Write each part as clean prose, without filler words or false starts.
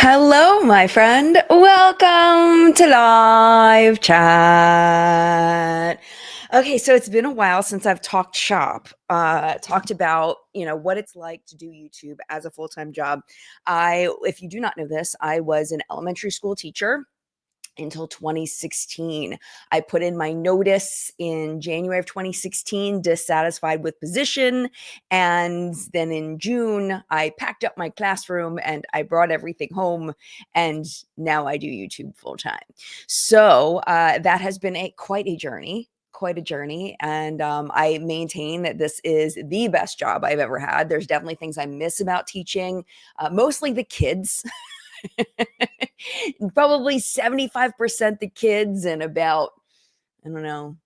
Hello, my friend. Welcome to live chat. Okay, so it's been a while since I've talked shop, talked about, what it's like to do YouTube as a full-time job. If you do not know this, I was an elementary school teacher until 2016. I put in my notice in January of 2016, dissatisfied with position. And then in June, I packed up my classroom and I brought everything home. And now I do YouTube full time. So that has been quite a journey. Quite a journey. And I maintain that this is the best job I've ever had. There's definitely things I miss about teaching, mostly the kids. Probably 75% the kids and about, I don't know,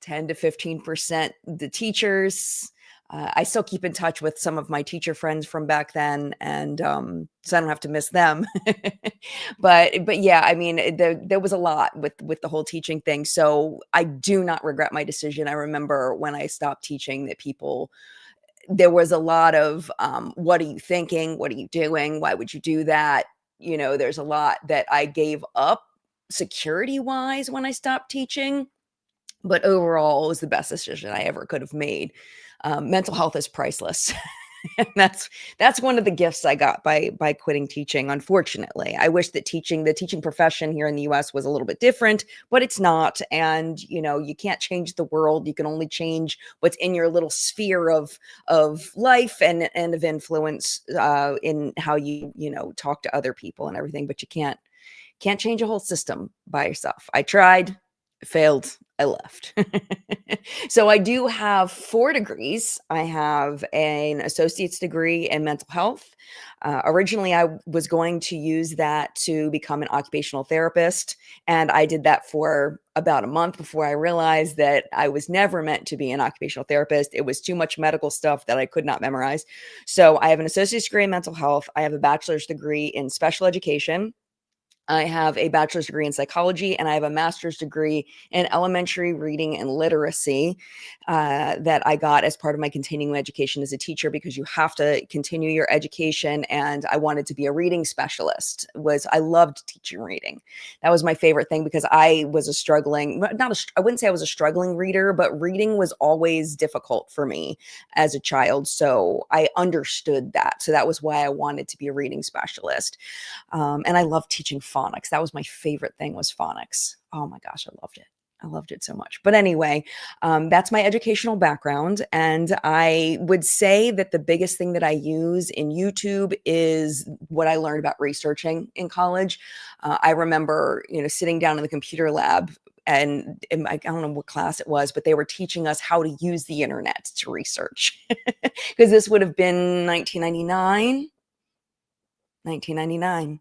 10 to 15% the teachers. I still keep in touch with some of my teacher friends from back then, and so I don't have to miss them. But yeah, I mean, there was a lot with the whole teaching thing. So I do not regret my decision. I remember when I stopped teaching that there was a lot of, what are you thinking? What are you doing? Why would you do that? There's a lot that I gave up security wise when I stopped teaching, but overall it was the best decision I ever could have made. Mental health is priceless. And that's one of the gifts I got by quitting teaching. Unfortunately, I wish that the teaching profession here in the US was a little bit different, but it's not. And you can't change the world. You can only change what's in your little sphere of life and of influence, in how you talk to other people and everything. But you can't change a whole system by yourself. I tried, failed, I left. So I do have 4 degrees. I have an associate's degree in mental health. Originally, I was going to use that to become an occupational therapist, and I did that for about a month before I realized that I was never meant to be an occupational therapist. It was too much medical stuff that I could not memorize. So I have an associate's degree in mental health. I have a bachelor's degree in special education. I have a bachelor's degree in psychology, and I have a master's degree in elementary reading and literacy, that I got as part of my continuing education as a teacher, because you have to continue your education. And I wanted to be a reading specialist. I loved teaching reading. That was my favorite thing, because I was I wouldn't say I was a struggling reader, but reading was always difficult for me as a child. So I understood that. So that was why I wanted to be a reading specialist. And I love teaching phonics. That was my favorite thing, was phonics. Oh my gosh, I loved it. I loved it so much. But anyway, that's my educational background. And I would say that the biggest thing that I use in YouTube is what I learned about researching in college. I remember, sitting down in the computer lab, and I don't know what class it was, but they were teaching us how to use the internet to research. Because this would have been 1999. 1999.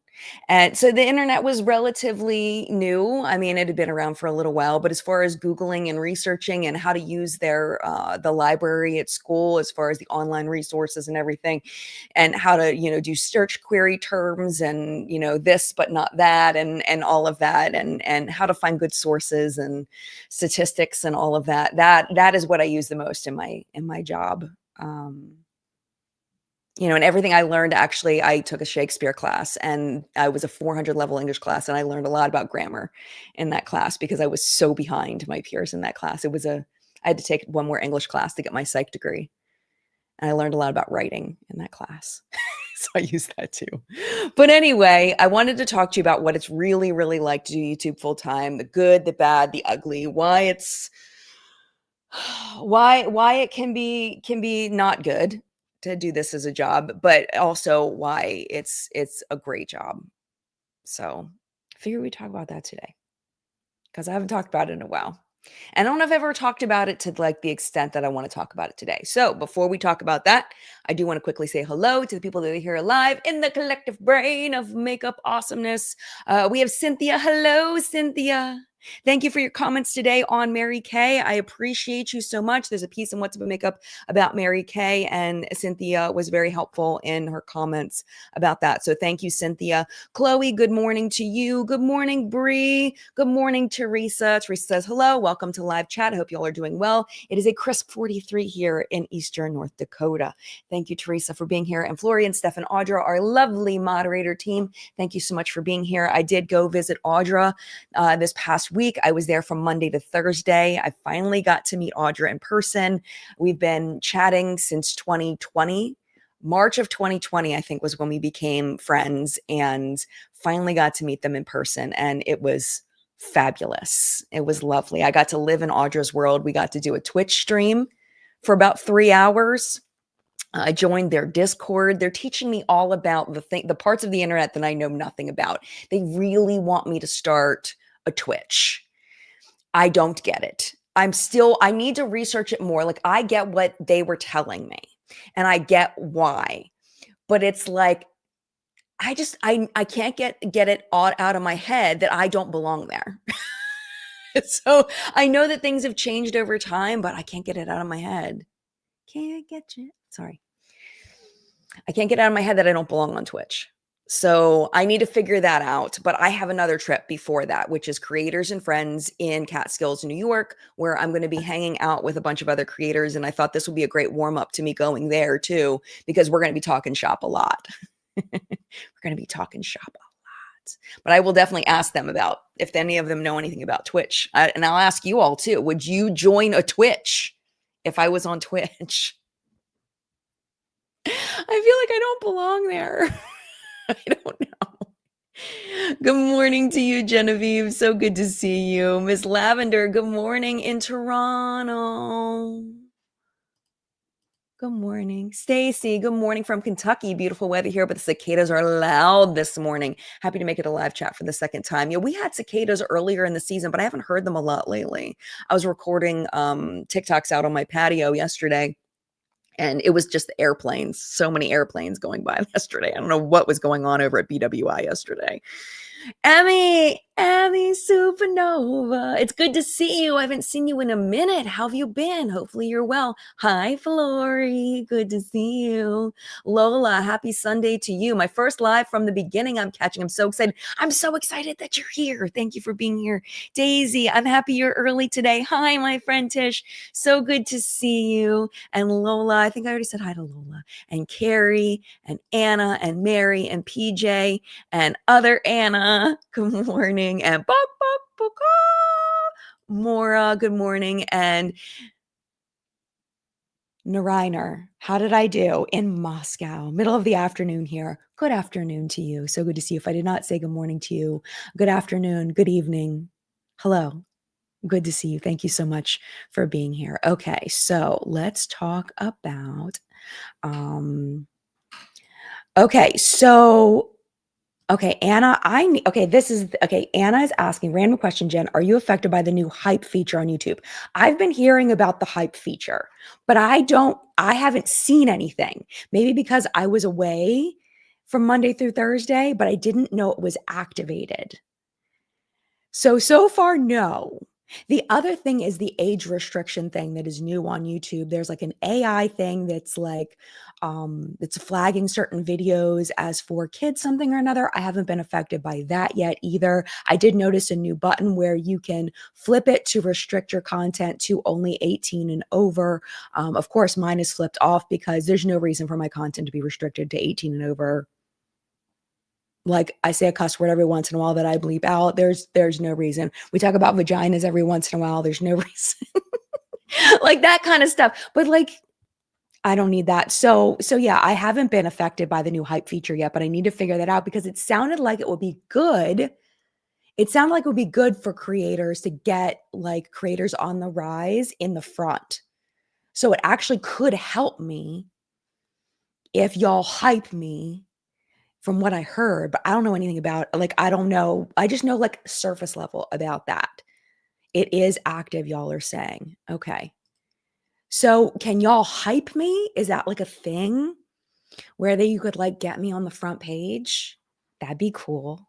And so the internet was relatively new. I mean, it had been around for a little while, but as far as Googling and researching and how to use the library at school, as far as the online resources and everything, and how to, do search query terms and, this, but not that, and all of that, and how to find good sources and statistics and all of that is what I use the most in my job. And everything I learned, actually, I took a Shakespeare class, and I was a 400 level English class, and I learned a lot about grammar in that class because I was so behind my peers in that class. I had to take one more English class to get my psych degree. And I learned a lot about writing in that class. So I used that too. But anyway, I wanted to talk to you about what it's really, really like to do YouTube full time, the good, the bad, the ugly, why it can be not good to do this as a job, but also why it's a great job. So I figured we'd talk about that today, because I haven't talked about it in a while. And I don't know if I've ever talked about it to like the extent that I want to talk about it today. So before we talk about that, I do want to quickly say hello to the people that are here live in the collective brain of makeup awesomeness. We have Cynthia. Hello, Cynthia. Thank you for your comments today on Mary Kay. I appreciate you so much. There's a piece in What's Up and Makeup about Mary Kay, and Cynthia was very helpful in her comments about that. So thank you, Cynthia. Chloe, good morning to you. Good morning, Bree. Good morning, Teresa. Teresa says, hello, welcome to live chat. I hope you all are doing well. It is a crisp 43 here in Eastern North Dakota. Thank you, Teresa, for being here. And Florian, Steph, and Audra, our lovely moderator team, thank you so much for being here. I did go visit Audra this past week. I was there from Monday to Thursday. I finally got to meet Audra in person. We've been chatting since 2020. March of 2020, I think, was when we became friends and finally got to meet them in person. And it was fabulous. It was lovely. I got to live in Audra's world. We got to do a Twitch stream for about 3 hours. I joined their Discord. They're teaching me all about the parts of the internet that I know nothing about. They really want me to start a Twitch. I don't get it. I need to research it more. Like, I get what they were telling me and I get why, but it's like, I can't get it all out of my head that I don't belong there. So I know that things have changed over time, but I can't get it out of my head. Can't get you. Sorry. I can't get out of my head that I don't belong on Twitch. So I need to figure that out. But I have another trip before that, which is Creators and Friends in Catskills, New York, where I'm going to be hanging out with a bunch of other creators. And I thought this would be a great warm up to me going there too, because we're going to be talking shop a lot. We're going to be talking shop a lot. But I will definitely ask them about if any of them know anything about Twitch. And I'll ask you all too. Would you join a Twitch if I was on Twitch? I feel like I don't belong there. I don't know. Good morning to you, Genevieve. So good to see you. Miss Lavender, good morning in Toronto. Good morning. Stacy, good morning from Kentucky. Beautiful weather here, but the cicadas are loud this morning. Happy to make it a live chat for the second time. Yeah, we had cicadas earlier in the season, but I haven't heard them a lot lately. I was recording TikToks out on my patio yesterday. And it was just the airplanes, so many airplanes going by yesterday. I don't know what was going on over at BWI yesterday. Emmy Supernova. It's good to see you. I haven't seen you in a minute. How have you been? Hopefully you're well. Hi, Flory. Good to see you. Lola, happy Sunday to you. My first live from the beginning I'm catching. I'm so excited. I'm so excited that you're here. Thank you for being here. Daisy, I'm happy you're early today. Hi, my friend Tish. So good to see you. And Lola, I think I already said hi to Lola. And Carrie and Anna and Mary and PJ and other Anna. Good morning. And Mora, good morning. And Nariner, how did I do in Moscow? Middle of the afternoon here. Good afternoon to you. So good to see you. If I did not say good morning to you, good afternoon, good evening. Hello. Good to see you. Thank you so much for being here. Okay, so let's talk about Anna, Anna is asking, random question, Jen, are you affected by the new hype feature on YouTube? I've been hearing about the hype feature, but I haven't seen anything. Maybe because I was away from Monday through Thursday, but I didn't know it was activated. So far, no. The other thing is the age restriction thing that is new on YouTube. There's like an AI thing that's like, it's flagging certain videos as for kids, something or another. I haven't been affected by that yet either. I did notice a new button where you can flip it to restrict your content to only 18 and over. Of course, mine is flipped off because there's no reason for my content to be restricted to 18 and over. Like, I say a cuss word every once in a while that I bleep out. There's no reason. We talk about vaginas every once in a while. There's no reason. Like that kind of stuff. But like, I don't need that. So yeah, I haven't been affected by the new hype feature yet, but I need to figure that out because it sounded like it would be good. It sounded like it would be good for creators to get like creators on the rise in the front. So it actually could help me if y'all hype me from what I heard, but I don't know anything about, like, I don't know. I just know like surface level about that. It is active, y'all are saying. Okay. So can y'all hype me? Is that like a thing where you could like get me on the front page? That'd be cool.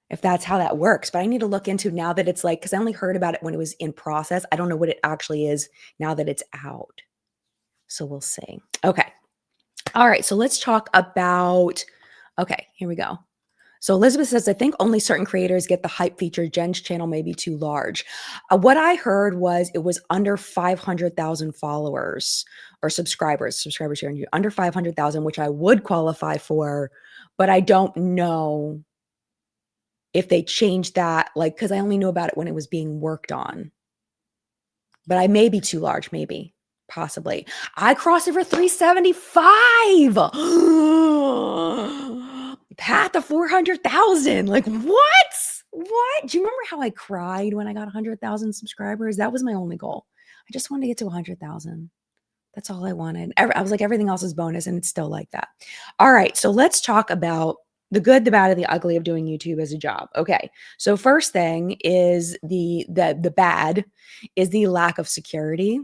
if that's how that works. But I need to look into now that it's like, because I only heard about it when it was in process. I don't know what it actually is now that it's out. So we'll see. Okay. All right. So let's talk about, okay, here we go. So Elizabeth says, I think only certain creators get the hype feature. Jen's channel may be too large. What I heard was it was under 500,000 followers or subscribers here on YouTube, under 500,000, which I would qualify for, but I don't know if they changed that, like, because I only knew about it when it was being worked on. But I may be too large, maybe, possibly. I crossed over 375. Path to 400,000. Like, what? What? Do you remember how I cried when I got 100,000 subscribers? That was my only goal. I just wanted to get to 100,000. That's all I wanted. I was like, everything else is bonus, and it's still like that. All right, so let's talk about the good, the bad, and the ugly of doing YouTube as a job. Okay, so first thing is the bad is the lack of security,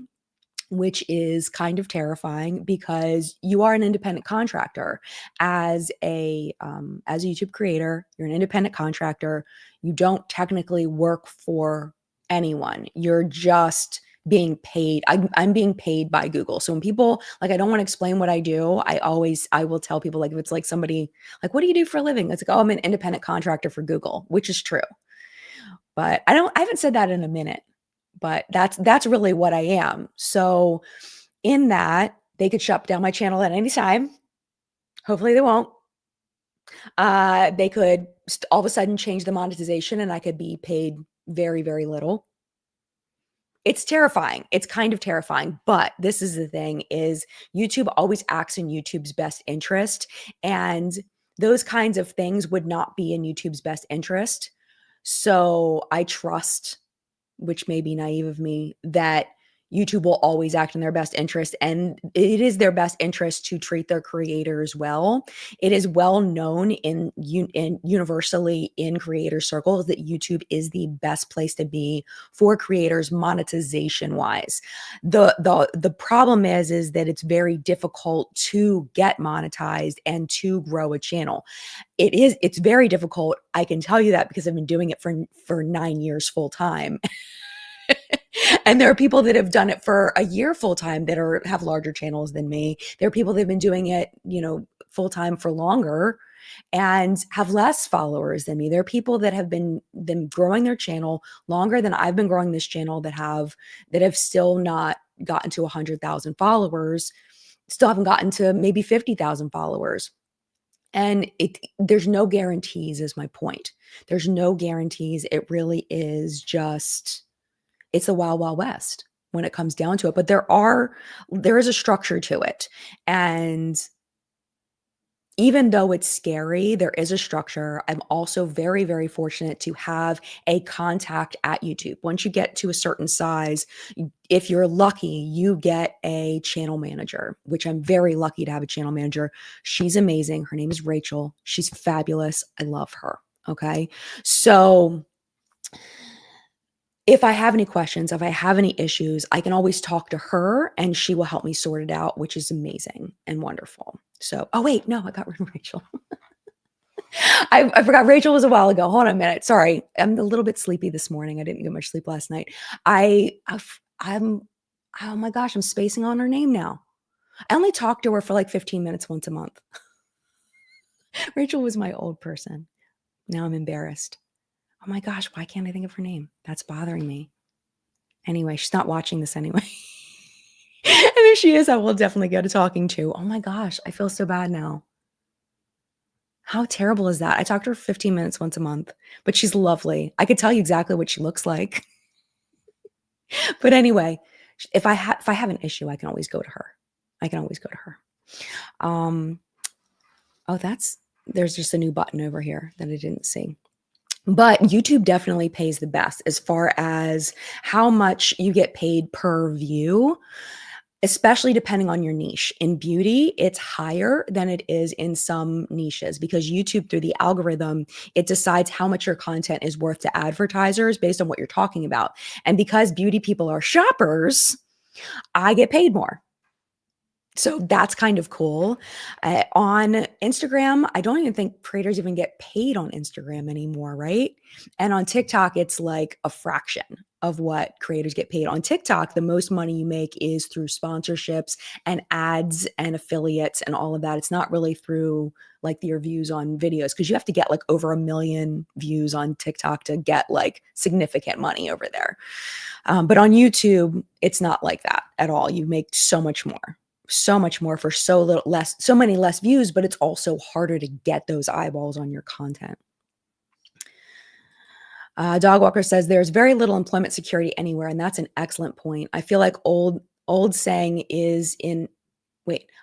which is kind of terrifying because you are an independent contractor. As a YouTube creator, you're an independent contractor. You don't technically work for anyone. You're just being paid. I'm being paid by Google. So when people, like, I don't want to explain what I do, I will tell people, like, if it's like somebody like, what do you do for a living? It's like, oh, I'm an independent contractor for Google, which is true. But I haven't said that in a minute, but that's really what I am. So in that, they could shut down my channel at any time. Hopefully they won't. They could all of a sudden change the monetization and I could be paid very, very little. It's terrifying. It's kind of terrifying, but this is the thing, is YouTube always acts in YouTube's best interest, and those kinds of things would not be in YouTube's best interest. So I trust, which may be naive of me, that YouTube will always act in their best interest, and it is their best interest to treat their creators well. It is well known in universally in creator circles that YouTube is the best place to be for creators monetization wise. The problem is that it's very difficult to get monetized and to grow a channel. It's very difficult. I can tell you that because I've been doing it for 9 years full time. And there are people that have done it for a year full time that have larger channels than me. There are people that have been doing it, full time for longer and have less followers than me. There are people that have been growing their channel longer than I've been growing this channel that have still not gotten to 100,000 followers, still haven't gotten to maybe 50,000 followers. And there's no guarantees is my point. There's no guarantees. It really is just, it's the wild, wild west when it comes down to it. But there is a structure to it. And even though it's scary, there is a structure. I'm also very, very fortunate to have a contact at YouTube. Once you get to a certain size, if you're lucky, you get a channel manager, which I'm very lucky to have a channel manager. She's amazing. Her name is Rachel. She's fabulous. I love her. Okay. So if I have any questions, if I have any issues, I can always talk to her and she will help me sort it out, which is amazing and wonderful. So, oh wait, no, I got rid of Rachel. I forgot Rachel was a while ago. Hold on a minute. Sorry. I'm a little bit sleepy this morning. I didn't get much sleep last night. I'm, oh my gosh, I'm spacing on her name now. I only talk to her for like 15 minutes once a month. Rachel was my old person. Now I'm embarrassed. Oh my gosh, why can't I think of her name? That's bothering me. Anyway, she's not watching this anyway. And if she is, I will definitely get a talking to. Oh my gosh, I feel so bad now. How terrible is that? I talk to her 15 minutes once a month, but she's lovely. I could tell you exactly what she looks like. But anyway, if I have an issue, I can always go to her. Oh, there's just a new button over here that I didn't see. But YouTube definitely pays the best as far as how much you get paid per view, especially depending on your niche. In beauty, it's higher than it is in some niches because YouTube, through the algorithm, it decides how much your content is worth to advertisers based on what you're talking about. And because beauty people are shoppers, I get paid more. So that's kind of cool. On Instagram, I don't even think creators even get paid on Instagram anymore, right? And on TikTok, it's like a fraction of what creators get paid. On TikTok, the most money you make is through sponsorships and ads and affiliates and all of that. It's not really through like your views on videos, because you have to get like over 1 million views on TikTok to get like significant money over there. But on YouTube, it's not like that at all. You make so much more for so little less, so many less views, but it's also harder to get those eyeballs on your content. Dogwalker says there's very little employment security anywhere, and that's an excellent point. I feel like old saying is in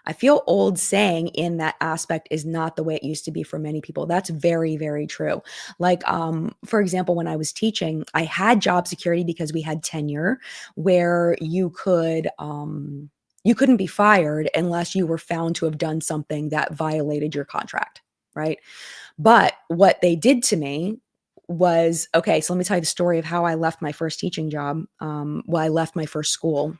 I feel old saying in that aspect is not the way it used to be for many people. That's very, very true. Like, for example, when I was teaching, I had job security because we had tenure where you couldn't be fired unless you were found to have done something that violated your contract, right? But what they did to me was, okay, so let me tell you the story of how I left my first teaching job. I left my first school.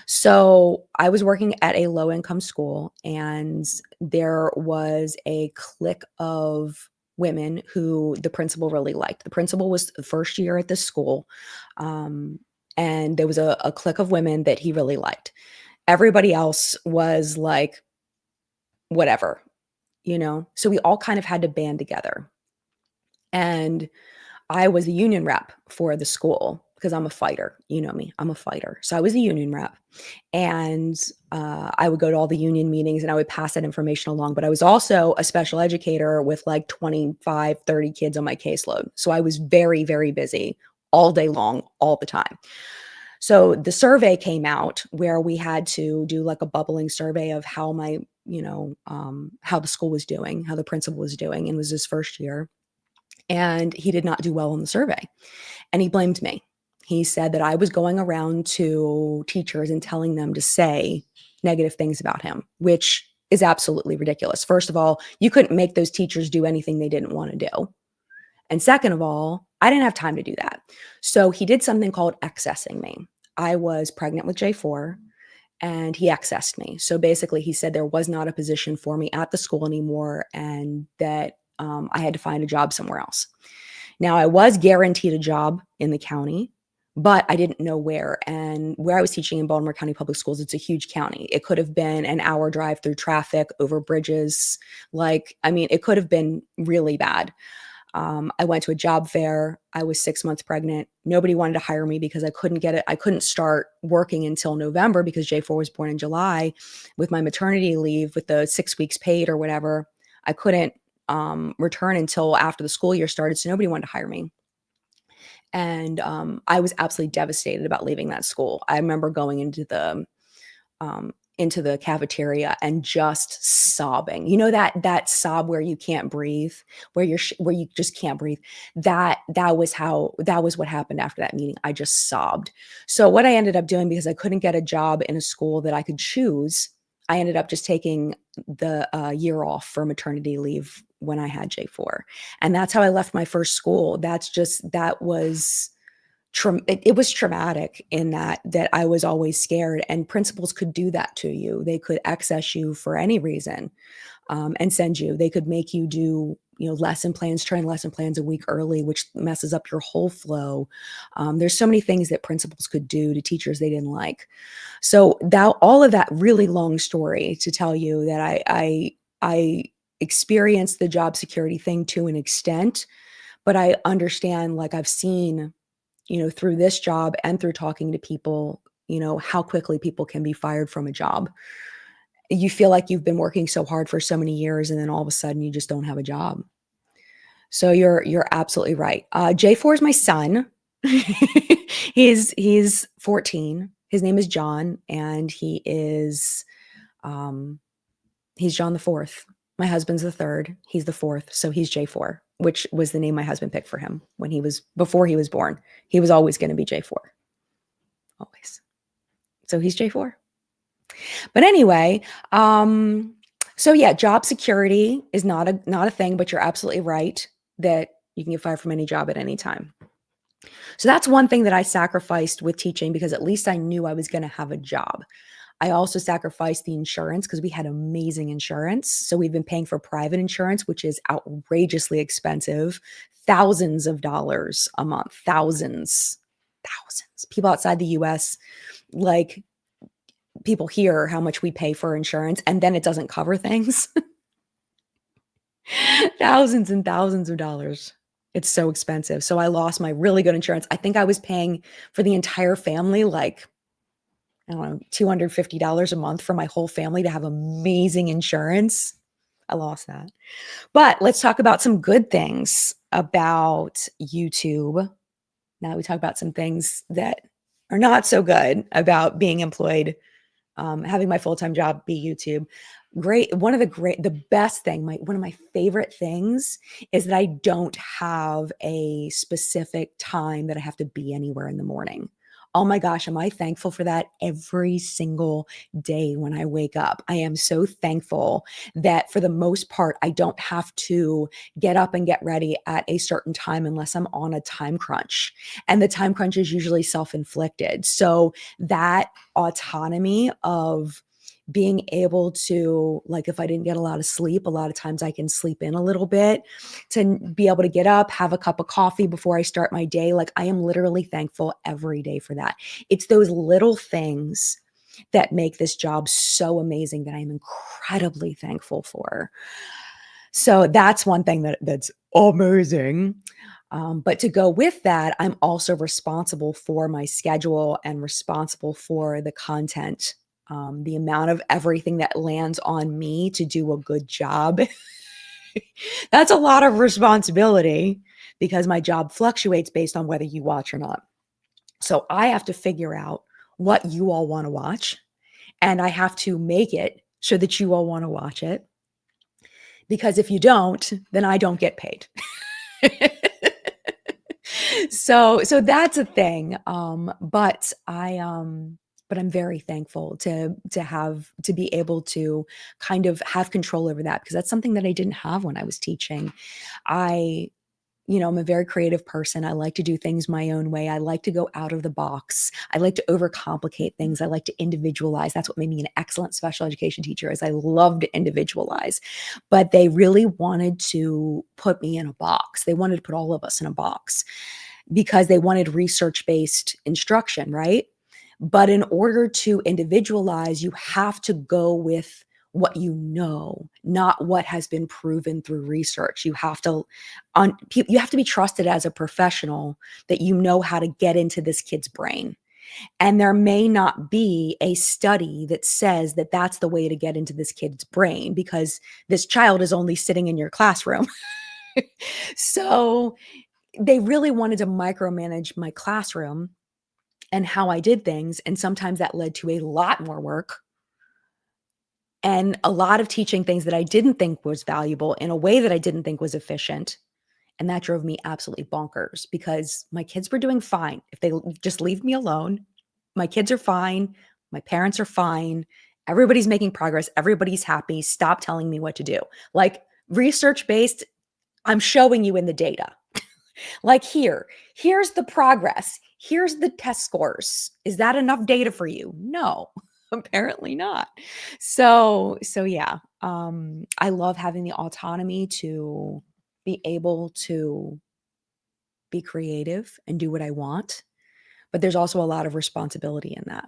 So I was working at a low income school, and there was a clique of women who the principal really liked. The principal was the first year at this school. And there was a clique of women that he really liked. Everybody else was like, whatever, So we all kind of had to band together. And I was a union rep for the school because I'm a fighter. You know me, I'm a fighter. So I was a union rep, and I would go to all the union meetings and I would pass that information along. But I was also a special educator with like 25, 30 kids on my caseload. So I was very, very busy all day long, all the time. So the survey came out where we had to do like a bubbling survey of how how the school was doing, how the principal was doing, and it was his first year. And he did not do well on the survey. And he blamed me. He said that I was going around to teachers and telling them to say negative things about him, which is absolutely ridiculous. First of all, you couldn't make those teachers do anything they didn't want to do. And second of all, I didn't have time to do that. So he did something called accessing me. I was pregnant with J4, and he accessed me. So basically, he said there was not a position for me at the school anymore, and that I had to find a job somewhere else. Now, I was guaranteed a job in the county, but I didn't know where. And where I was teaching in Baltimore County Public Schools, it's a huge county. It could have been an hour drive through traffic, over bridges. It could have been really bad. I went to a job fair. I was 6 months pregnant. Nobody wanted to hire me because I couldn't get it. I couldn't start working until November because J4 was born in July. With my maternity leave, with the 6 weeks paid or whatever, I couldn't return until after the school year started. So nobody wanted to hire me. And I was absolutely devastated about leaving that school. I remember going into the cafeteria and just sobbing. You know, that sob where you can't breathe, where you just can't breathe. That was what happened after that meeting. I just sobbed. So what I ended up doing, because I couldn't get a job in a school that I could choose, I ended up just taking the year off for maternity leave when I had J4. And that's how I left my first school. It was traumatic in that I was always scared, and principals could do that to you. They could access you for any reason, and they could make you do, turn lesson plans a week early, which messes up your whole flow. There's so many things that principals could do to teachers they didn't like. So all of that really long story to tell you that I experienced the job security thing to an extent, but I understand, like I've seen, through this job and through talking to people, how quickly people can be fired from a job. You feel like you've been working so hard for so many years, and then all of a sudden you just don't have a job. So you're absolutely right. J4 is my son. He's 14. His name is John, and he's John the fourth. My husband's the third. He's the fourth. So he's J4, which was the name my husband picked for him before he was born. He was always going to be J4. Always. So he's J4. But anyway, so yeah, job security is not a thing, but you're absolutely right that you can get fired from any job at any time. So that's one thing that I sacrificed with teaching, because at least I knew I was going to have a job. I also sacrificed the insurance because we had amazing insurance. So we've been paying for private insurance, which is outrageously expensive, thousands of dollars a month, thousands, thousands. People outside the US, like people hear how much we pay for insurance and then it doesn't cover things. Thousands and thousands of dollars. It's so expensive. So I lost my really good insurance. I think I was paying for the entire family, like, I don't know, $250 a month for my whole family to have amazing insurance. I lost that. But let's talk about some good things about YouTube. Now we talk about some things that are not so good about being employed, having my full-time job be YouTube. The best thing, one of my favorite things is that I don't have a specific time that I have to be anywhere in the morning. Oh my gosh, am I thankful for that every single day when I wake up? I am so thankful that for the most part, I don't have to get up and get ready at a certain time unless I'm on a time crunch. And the time crunch is usually self-inflicted. So that autonomy of being able to, like, if I didn't get a lot of sleep, a lot of times I can sleep in a little bit, to be able to get up, have a cup of coffee before I start my day. Like, I am literally thankful every day for that. It's those little things that make this job so amazing that I'm incredibly thankful for. So that's one thing that's amazing. But to go with that, I'm also responsible for my schedule and responsible for the content, the amount of everything that lands on me to do a good job. That's a lot of responsibility because my job fluctuates based on whether you watch or not. So I have to figure out what you all want to watch, and I have to make it so that you all want to watch it. Because if you don't, then I don't get paid. So that's a thing. But I'm very thankful to be able to kind of have control over that, because that's something that I didn't have when I was teaching. I'm a very creative person. I like to do things my own way. I like to go out of the box. I like to overcomplicate things. I like to individualize. That's what made me an excellent special education teacher, is I love to individualize. But they really wanted to put me in a box. They wanted to put all of us in a box because they wanted research-based instruction, right? But in order to individualize, you have to go with what you know, not what has been proven through research. You have to be trusted as a professional that you know how to get into this kid's brain. And there may not be a study that says that that's the way to get into this kid's brain, because this child is only sitting in your classroom. So they really wanted to micromanage my classroom and how I did things. And sometimes that led to a lot more work and a lot of teaching things that I didn't think was valuable in a way that I didn't think was efficient. And that drove me absolutely bonkers, because my kids were doing fine. If they just leave me alone, my kids are fine. My parents are fine. Everybody's making progress. Everybody's happy. Stop telling me what to do. Like, research-based, I'm showing you in the data. Like, here's the progress. Here's the test scores. Is that enough data for you? No, apparently not. So yeah, I love having the autonomy to be able to be creative and do what I want. But there's also a lot of responsibility in that.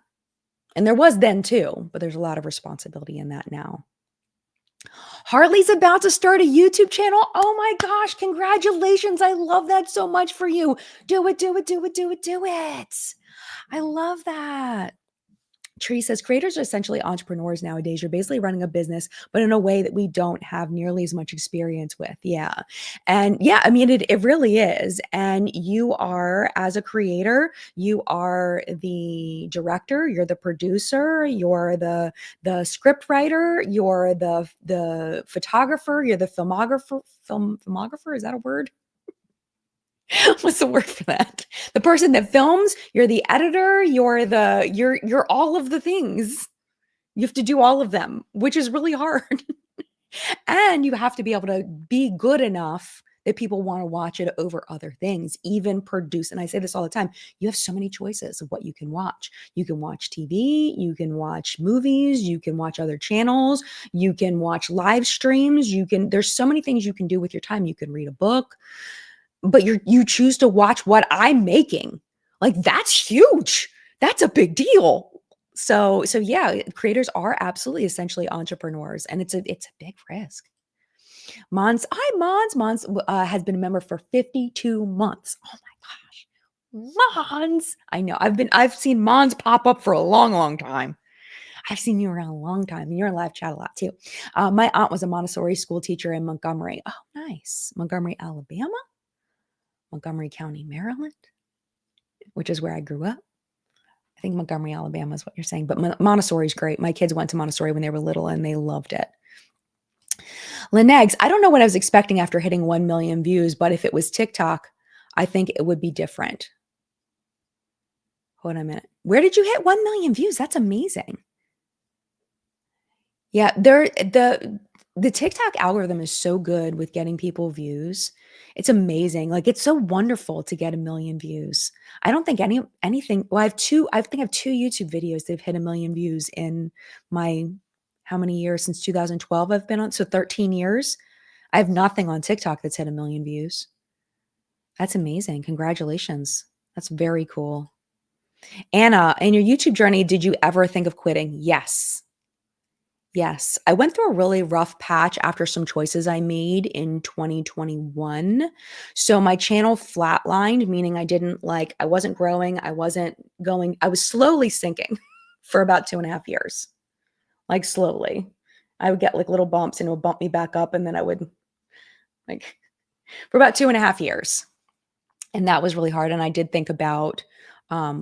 And there was then too, but there's a lot of responsibility in that now. Hartley's about to start a YouTube channel. Oh my gosh, congratulations. I love that so much for you. Do it, do it, do it, do it, do it. I love that. Tree says, creators are essentially entrepreneurs nowadays. You're basically running a business, but in a way that we don't have nearly as much experience with. Yeah. And yeah, I mean, it really is. And you are, as a creator, you are the director, you're the producer, you're the script writer, you're the photographer, you're the filmographer. Is that a word? What's the word for that? The person that films, you're the editor, you're all of the things. You have to do all of them, which is really hard. And you have to be able to be good enough that people want to watch it over other things, even produce. And I say this all the time. You have so many choices of what you can watch. You can watch TV, you can watch movies, you can watch other channels, you can watch live streams, there's so many things you can do with your time. You can read a book, but you choose to watch what I'm making. Like, that's huge. That's a big deal. So yeah, creators are absolutely essentially entrepreneurs, and it's a big risk. Mons, hi Mons. Mons has been a member for 52 months. Oh my gosh. Mons. I know. I've seen Mons pop up for a long, long time. I've seen you around a long time, and you're in live chat a lot too. My aunt was a Montessori school teacher in Montgomery. Oh, nice. Montgomery, Alabama? Montgomery County, Maryland, which is where I grew up. I think Montgomery, Alabama is what you're saying, but Montessori is great. My kids went to Montessori when they were little and they loved it. Linegs, I don't know what I was expecting after hitting 1 million views, but if it was TikTok, I think it would be different. Hold on a minute. Where did you hit 1 million views? That's amazing. Yeah, the TikTok algorithm is so good with getting people views. It's amazing. Like, it's so wonderful to get 1 million views. I don't think anything. Well, I think I have 2 YouTube videos that have hit 1 million views in my how many years since 2012 I've been on? So 13 years. I have nothing on TikTok that's hit 1 million views. That's amazing. Congratulations. That's very cool. Anna, in your YouTube journey, did you ever think of quitting? Yes. Yes, I went through a really rough patch after some choices I made in 2021. So my channel flatlined, meaning I wasn't growing. I was slowly sinking for about 2.5 years, like slowly. I would get like little bumps and it would bump me back up. And then I would like for about 2.5 years. And that was really hard. And I did think about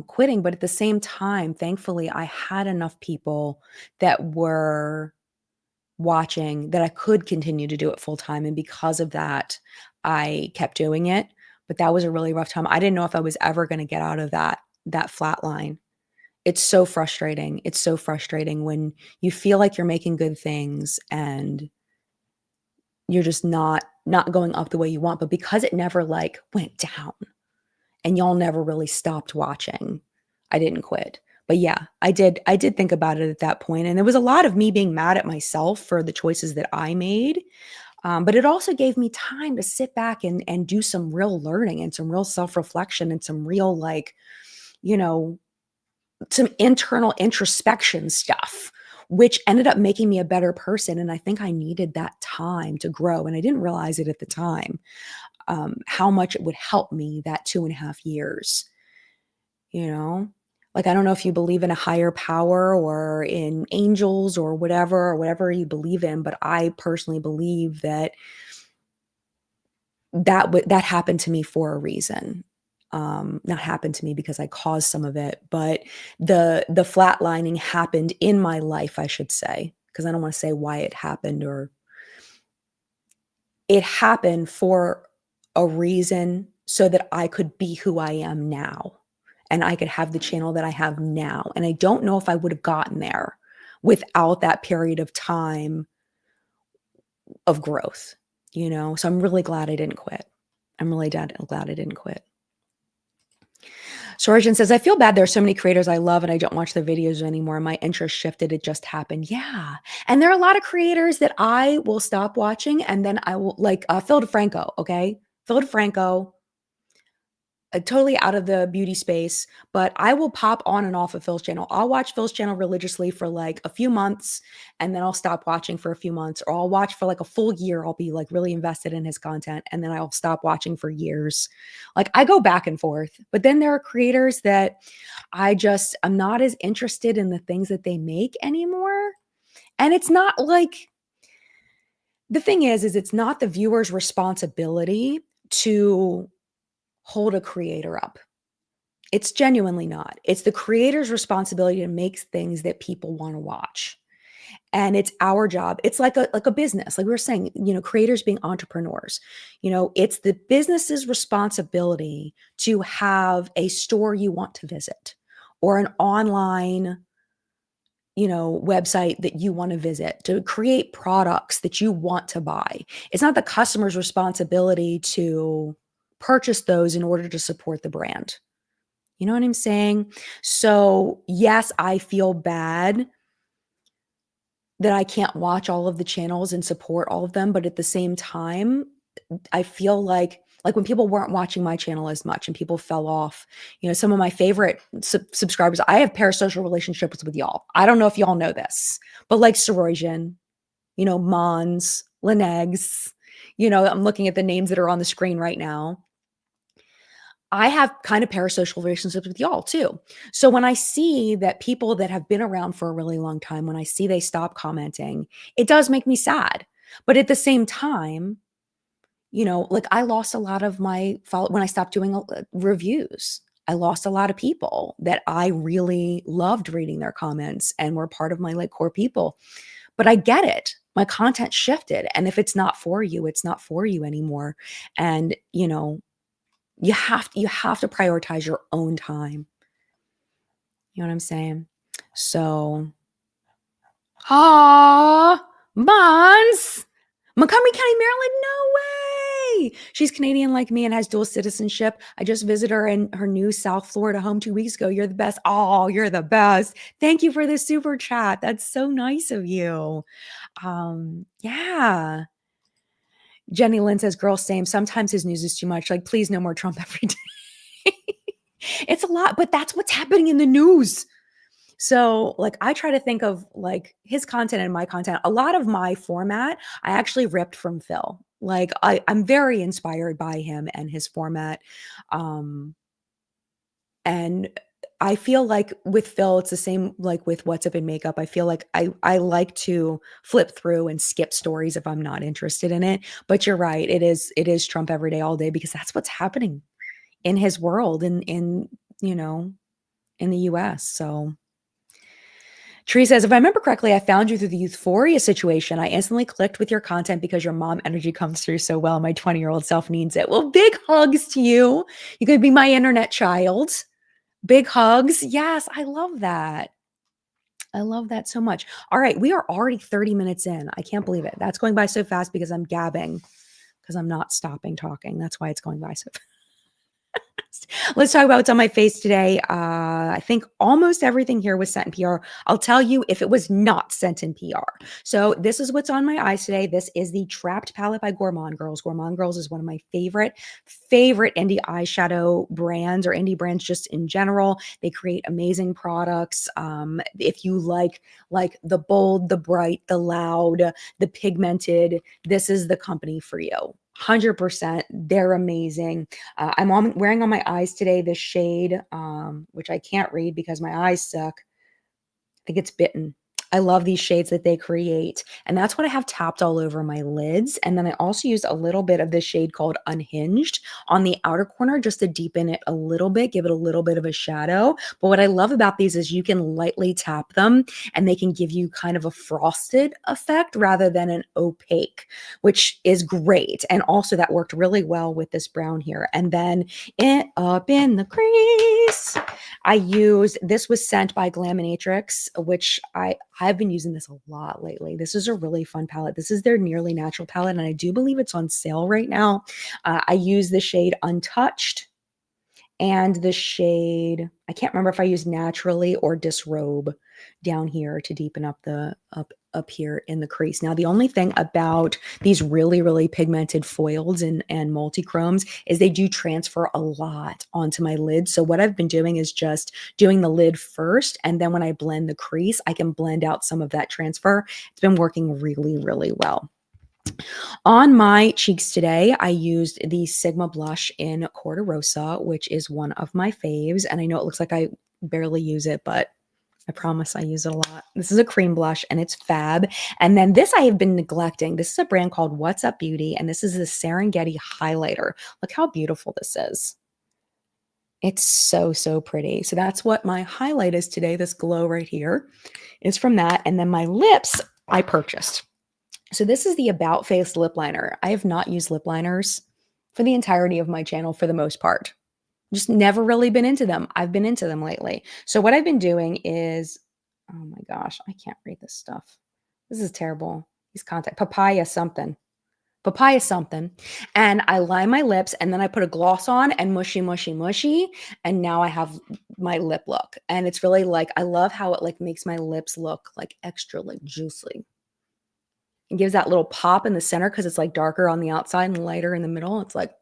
quitting, but at the same time, thankfully, I had enough people that were watching that I could continue to do it full time. And because of that, I kept doing it. But that was a really rough time. I didn't know if I was ever going to get out of that flat line. It's so frustrating. It's so frustrating when you feel like you're making good things and you're just not going up the way you want. But because it never like went down and y'all never really stopped watching, I didn't quit. But yeah, I did think about it at that point. And there was a lot of me being mad at myself for the choices that I made. But it also gave me time to sit back and do some real learning and some real self-reflection and some real some internal introspection stuff, which ended up making me a better person. And I think I needed that time to grow. And I didn't realize it at the time, how much it would help me that 2.5 years, Like, I don't know if you believe in a higher power or in angels or whatever you believe in, but I personally believe that happened to me for a reason. Not happened to me because I caused some of it, but the flatlining happened in my life, I should say, because I don't want to say why it happened, or it happened for a reason so that I could be who I am now. And I could have the channel that I have now. And I don't know if I would have gotten there without that period of time of growth, So I'm really glad I didn't quit. I'm really glad I didn't quit. Sorjan says, I feel bad. There are so many creators I love and I don't watch the videos anymore. My interest shifted. It just happened. Yeah. And there are a lot of creators that I will stop watching and then I will Phil DeFranco. Okay. Phil DeFranco, totally out of the beauty space, but I will pop on and off of Phil's channel. I'll watch Phil's channel religiously for like a few months and then I'll stop watching for a few months, or I'll watch for like a full year. I'll be like really invested in his content and then I'll stop watching for years. Like, I go back and forth, but then there are creators that I'm not as interested in the things that they make anymore. And it's not like, the thing is it's not the viewer's responsibility to hold a creator up. It's genuinely not. It's the creator's responsibility to make things that people want to watch. And it's our job. It's like a business. Like we were saying, creators being entrepreneurs, it's the business's responsibility to have a store you want to visit or an online website that you want to visit, to create products that you want to buy. It's not the customer's responsibility to purchase those in order to support the brand. You know what I'm saying? So, yes, I feel bad that I can't watch all of the channels and support all of them, but at the same time, I feel like when people weren't watching my channel as much and people fell off, some of my favorite subscribers, I have parasocial relationships with y'all. I don't know if y'all know this, but like Sorojan, Mons, Lenegs, I'm looking at the names that are on the screen right now. I have kind of parasocial relationships with y'all too. So when I see that people that have been around for a really long time, when I see they stop commenting, it does make me sad. But at the same time, like I lost a lot of my follow when I stopped doing reviews. I lost a lot of people that I really loved reading their comments and were part of my like core people. But I get it. My content shifted. And if it's not for you, it's not for you anymore. And, you have to prioritize your own time. You know what I'm saying? So, Bonds, Montgomery County, Maryland, no way. She's Canadian like me and has dual citizenship. I just visited her in her new South Florida home 2 weeks ago. You're the best. Oh, you're the best. Thank you for the super chat. That's so nice of you. Yeah. Jenny Lynn says, girl, same. Sometimes his news is too much. Like, please, no more Trump every day. It's a lot, but that's what's happening in the news. So like I try to think of like his content and my content. A lot of my format I actually ripped from Phil. Like I'm very inspired by him and his format. And I feel like with Phil, it's the same like with What's Up in Makeup. I feel like I like to flip through and skip stories if I'm not interested in it. But you're right, it is Trump every day, all day, because that's what's happening in his world in in the US. So Tree says, if I remember correctly, I found you through the Euphoria situation. I instantly clicked with your content because your mom energy comes through so well. My 20-year-old self needs it. Well, big hugs to you. You could be my internet child. Big hugs. Yes, I love that. I love that so much. All right, we are already 30 minutes in. I can't believe it. That's going by so fast because I'm gabbing, because I'm not stopping talking. That's why it's going by so fast. Let's talk about what's on my face today. I think almost everything here was sent in PR. I'll tell you if it was not sent in PR. So this is what's on my eyes today. This is the Trapped palette by Gourmand Girls. Gourmand Girls is one of my favorite indie eyeshadow brands, or indie brands just in general. They create amazing products. If you like the bold, the bright, the loud, the pigmented, this is the company for you. 100%. They're amazing. I'm wearing on my eyes today this shade, which I can't read because my eyes suck. I think it's Bitten. I love these shades that they create. And that's what I have tapped all over my lids. And then I also used a little bit of this shade called Unhinged on the outer corner just to deepen it a little bit, give it a little bit of a shadow. But what I love about these is you can lightly tap them and they can give you kind of a frosted effect rather than an opaque, which is great. And also that worked really well with this brown here. And then up in the crease, I used, this was sent by Glaminatrix, which I've been using this a lot lately. This is a really fun palette. This is their Nearly Natural palette, and I do believe it's on sale right now. I use the shade Untouched and the shade, I can't remember if I used Naturally or Disrobe down here to deepen up the up here in the crease. Now, the only thing about these really, really pigmented foils and multi-chromes is they do transfer a lot onto my lid. So what I've been doing is just doing the lid first, and then when I blend the crease, I can blend out some of that transfer. It's been working really, really well. On my cheeks today, I used the Sigma blush in Corderosa, which is one of my faves. And I know it looks like I barely use it, but I promise I use it a lot. This is a cream blush and it's fab. And then this I have been neglecting. This is a brand called What's Up Beauty, and this is a Serengeti highlighter. Look how beautiful this is. It's so, so pretty. So that's what my highlight is today. This glow right here is from that. And then my lips I purchased. So this is the About Face lip liner. I have not used lip liners for the entirety of my channel for the most part. Just never really been into them. I've been into them lately. So what I've been doing is, Oh my gosh, I can't read this stuff. This is terrible. These contact papaya something. Papaya something. And I line my lips and then I put a gloss on and mushy, mushy, mushy. And now I have my lip look. And it's really like, I love how it like makes my lips look like extra like juicy. It gives that little pop in the center because it's like darker on the outside and lighter in the middle. It's like,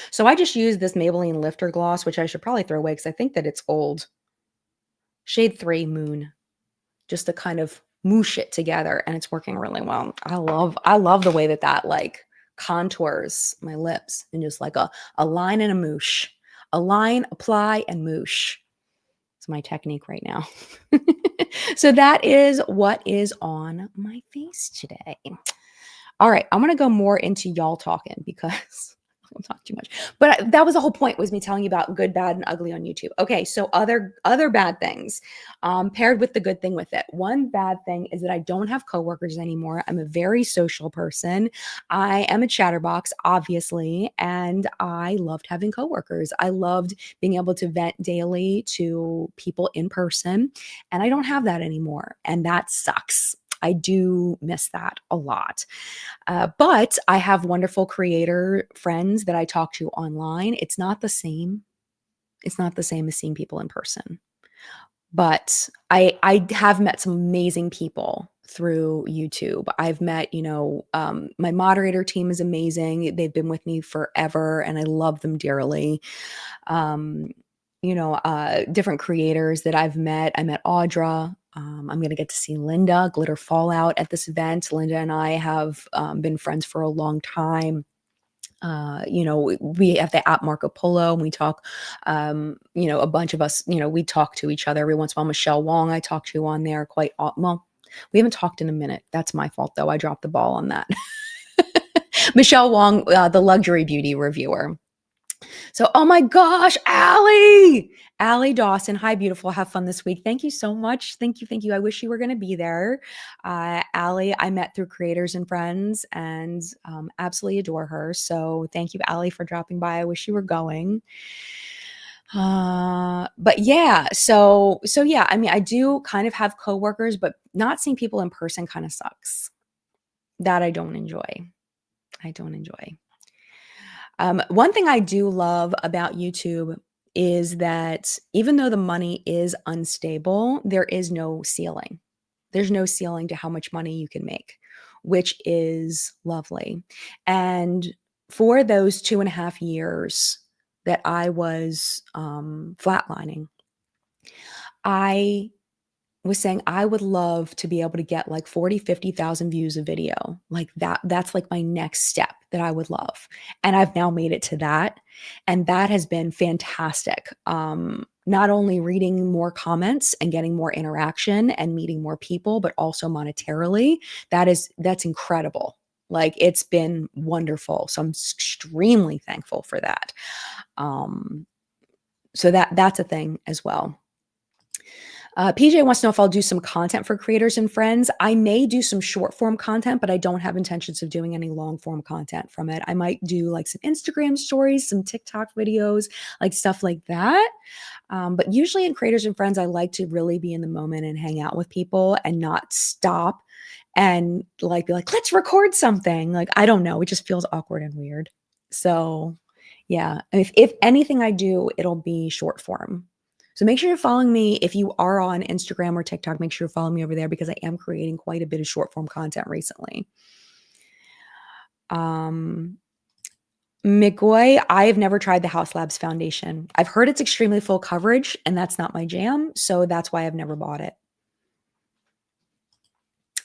so I just use this Maybelline Lifter Gloss, which I should probably throw away because I think that it's old. Shade 3 Moon, just to kind of moosh it together, and it's working really well. I love the way that like contours my lips and just like a line and a moosh. A line, apply, and moosh. It's my technique right now. So that is what is on my face today. All right, I'm going to go more into y'all talking because I don't talk too much. But that was the whole point, was me telling you about good, bad, and ugly on YouTube. Okay, so other bad things paired with the good thing with it. One bad thing is that I don't have coworkers anymore. I'm a very social person. I am a chatterbox, obviously, and I loved having coworkers. I loved being able to vent daily to people in person, and I don't have that anymore, and that sucks. I do miss that a lot. But I have wonderful creator friends that I talk to online. It's not the same. It's not the same as seeing people in person. But I have met some amazing people through YouTube. I've met, my moderator team is amazing. They've been with me forever and I love them dearly. Different creators that I've met. I met Audra. I'm going to get to see Linda, Glitter Fallout, at this event. Linda and I have been friends for a long time. We have the app Marco Polo and we talk, a bunch of us, we talk to each other every once in a while. Michelle Wong, I talk to on there quite well. We haven't talked in a minute. That's my fault though. I dropped the ball on that. Michelle Wong, the luxury beauty reviewer. So, oh my gosh, Allie Dawson. Hi, beautiful. Have fun this week. Thank you so much. Thank you. I wish you were going to be there. Allie, I met through Creators and Friends and absolutely adore her. So thank you, Allie, for dropping by. I wish you were going. But yeah, so yeah, I mean, I do kind of have coworkers, but not seeing people in person kind of sucks. That I don't enjoy. One thing I do love about YouTube is that even though the money is unstable, there is no ceiling. There's no ceiling to how much money you can make, which is lovely. And for those 2.5 years that I was flatlining, I was saying I would love to be able to get like 40, 50,000 views a video like that. That's like my next step that I would love. And I've now made it to that. And that has been fantastic. Not only reading more comments and getting more interaction and meeting more people, but also monetarily, that's incredible. Like it's been wonderful. So I'm extremely thankful for that. So that's a thing as well. PJ wants to know if I'll do some content for creators and friends. I may do some short form content, but I don't have intentions of doing any long form content from it. I might do like some Instagram stories, some TikTok videos, like stuff like that. But usually in creators and friends, I like to really be in the moment and hang out with people and not stop and like be like, let's record something. Like, I don't know. It just feels awkward and weird. So yeah, if anything I do, it'll be short form. So make sure you're following me. If you are on Instagram or TikTok, make sure you're following me over there because I am creating quite a bit of short form content recently. McGoy, I have never tried the House Labs Foundation. I've heard it's extremely full coverage and that's not my jam. So that's why I've never bought it.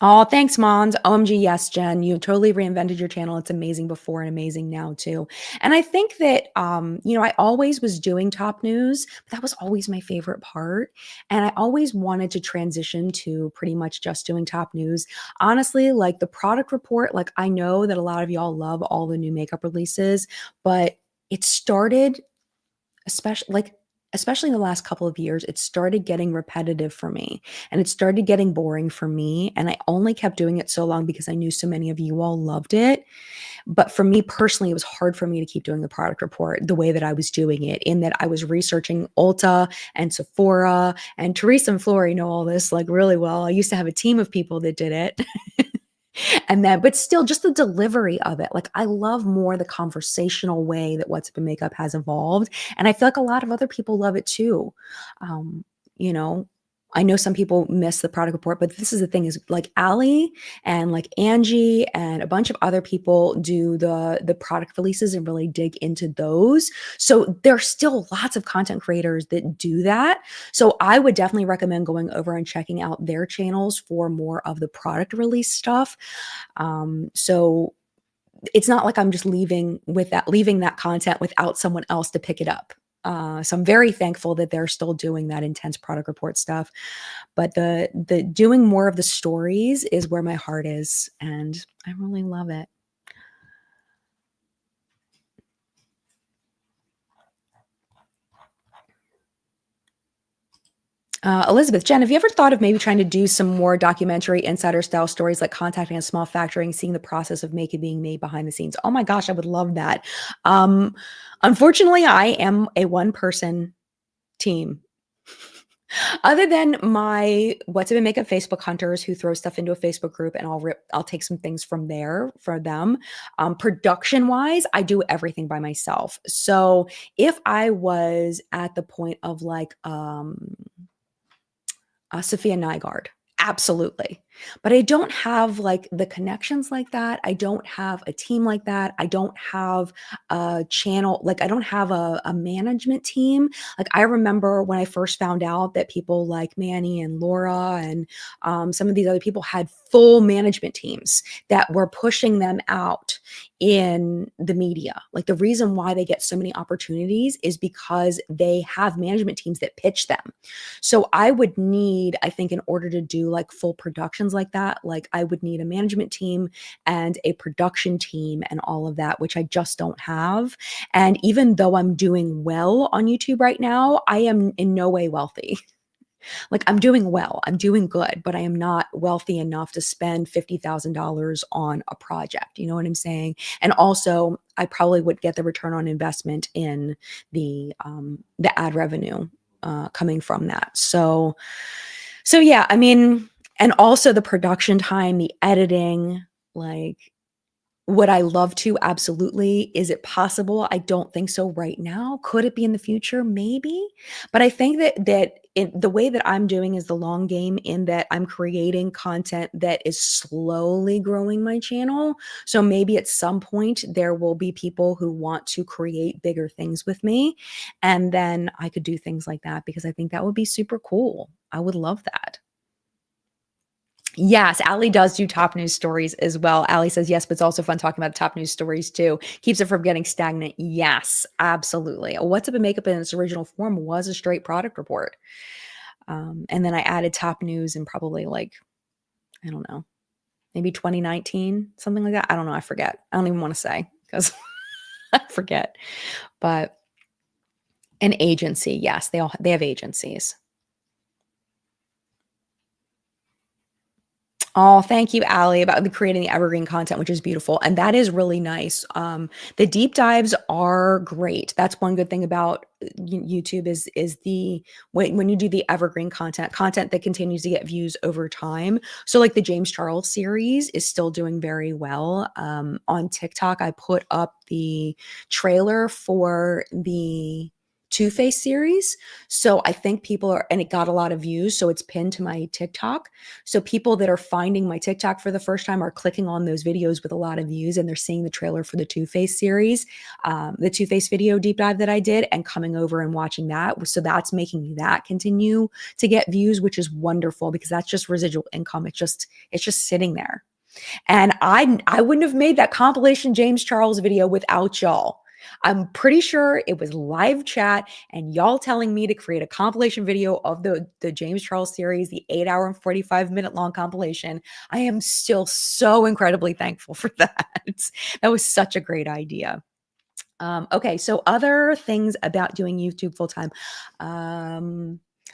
Oh, thanks, Mons. OMG, yes, Jen. You totally reinvented your channel. It's amazing before and amazing now, too. And I think that, I always was doing top news, but that was always my favorite part. And I always wanted to transition to pretty much just doing top news. Honestly, like the product report, like I know that a lot of y'all love all the new makeup releases, but it started, especially like especially in the last couple of years, it started getting repetitive for me and it started getting boring for me. And I only kept doing it so long because I knew so many of you all loved it. But for me personally, it was hard for me to keep doing the product report the way that I was doing it, in that I was researching Ulta and Sephora, and Teresa and Flory know all this like really well. I used to have a team of people that did it. And then, but still, just the delivery of it. Like, I love more the conversational way that What's Up in Makeup has evolved. And I feel like a lot of other people love it too. Um, you know, I know some people miss the product report, but this is the thing, is like Allie and like Angie and a bunch of other people do the product releases and really dig into those. So there's still lots of content creators that do that. So I would definitely recommend going over and checking out their channels for more of the product release stuff. So it's not like I'm just leaving that content without someone else to pick it up. So I'm very thankful that they're still doing that intense product report stuff. But the doing more of the stories is where my heart is, and I really love it. Elizabeth, Jen, have you ever thought of maybe trying to do some more documentary insider style stories, like contacting a small factory and seeing the process of makeup being made behind the scenes? Oh my gosh, I would love that. Unfortunately, I am a one person team. Other than my What's Up in Makeup Facebook hunters who throw stuff into a Facebook group, and I'll take some things from there for them. Production wise, I do everything by myself. So if I was at the point of like Sophia Nygaard. Absolutely. But I don't have like the connections like that. I don't have a team like that. I don't have a channel. Like, I don't have a management team. Like, I remember when I first found out that people like Manny and Laura and some of these other people had full management teams that were pushing them out in the media. Like, the reason why they get so many opportunities is because they have management teams that pitch them. So I would need, I think, in order to do like full productions like that, like I would need a management team and a production team and all of that, which I just don't have. And even though I'm doing well on YouTube right now, I am in no way wealthy. Like, I'm doing well, I'm doing good, but I am not wealthy enough to spend $50,000 on a project. You know what I'm saying? And also, I probably would get the return on investment in the ad revenue coming from that. So yeah, I mean, and also the production time, the editing, like, would I love to? Absolutely. Is it possible? I don't think so right now. Could it be in the future? Maybe. But I think the way that I'm doing is the long game, in that I'm creating content that is slowly growing my channel. So maybe at some point there will be people who want to create bigger things with me. And then I could do things like that, because I think that would be super cool. I would love that. Yes, Allie does do top news stories as well. Allie says, yes, but it's also fun talking about the top news stories too. Keeps it from getting stagnant. Yes, absolutely. What's Up in Makeup in its original form was a straight product report. And then I added top news in probably like, I don't know, maybe 2019, something like that. I don't know. I forget. I don't even want to say, because I forget. But an agency. Yes, they have agencies. Oh, thank you, Allie, about creating the evergreen content, which is beautiful. And that is really nice. The deep dives are great. That's one good thing about YouTube is the when you do the evergreen content that continues to get views over time. So like the James Charles series is still doing very well. On TikTok, I put up the trailer for the Too Faced series. So I think people are, and it got a lot of views. So it's pinned to my TikTok. So people that are finding my TikTok for the first time are clicking on those videos with a lot of views, and they're seeing the trailer for the Too Faced series, the Too Faced video deep dive that I did, and coming over and watching that. So that's making that continue to get views, which is wonderful, because that's just residual income. It's just sitting there. And I wouldn't have made that compilation James Charles video without y'all. I'm pretty sure it was live chat and y'all telling me to create a compilation video of the James Charles series, the 8-hour and 45-minute long compilation. I am still so incredibly thankful for that. That was such a great idea. Okay, so other things about doing YouTube full time.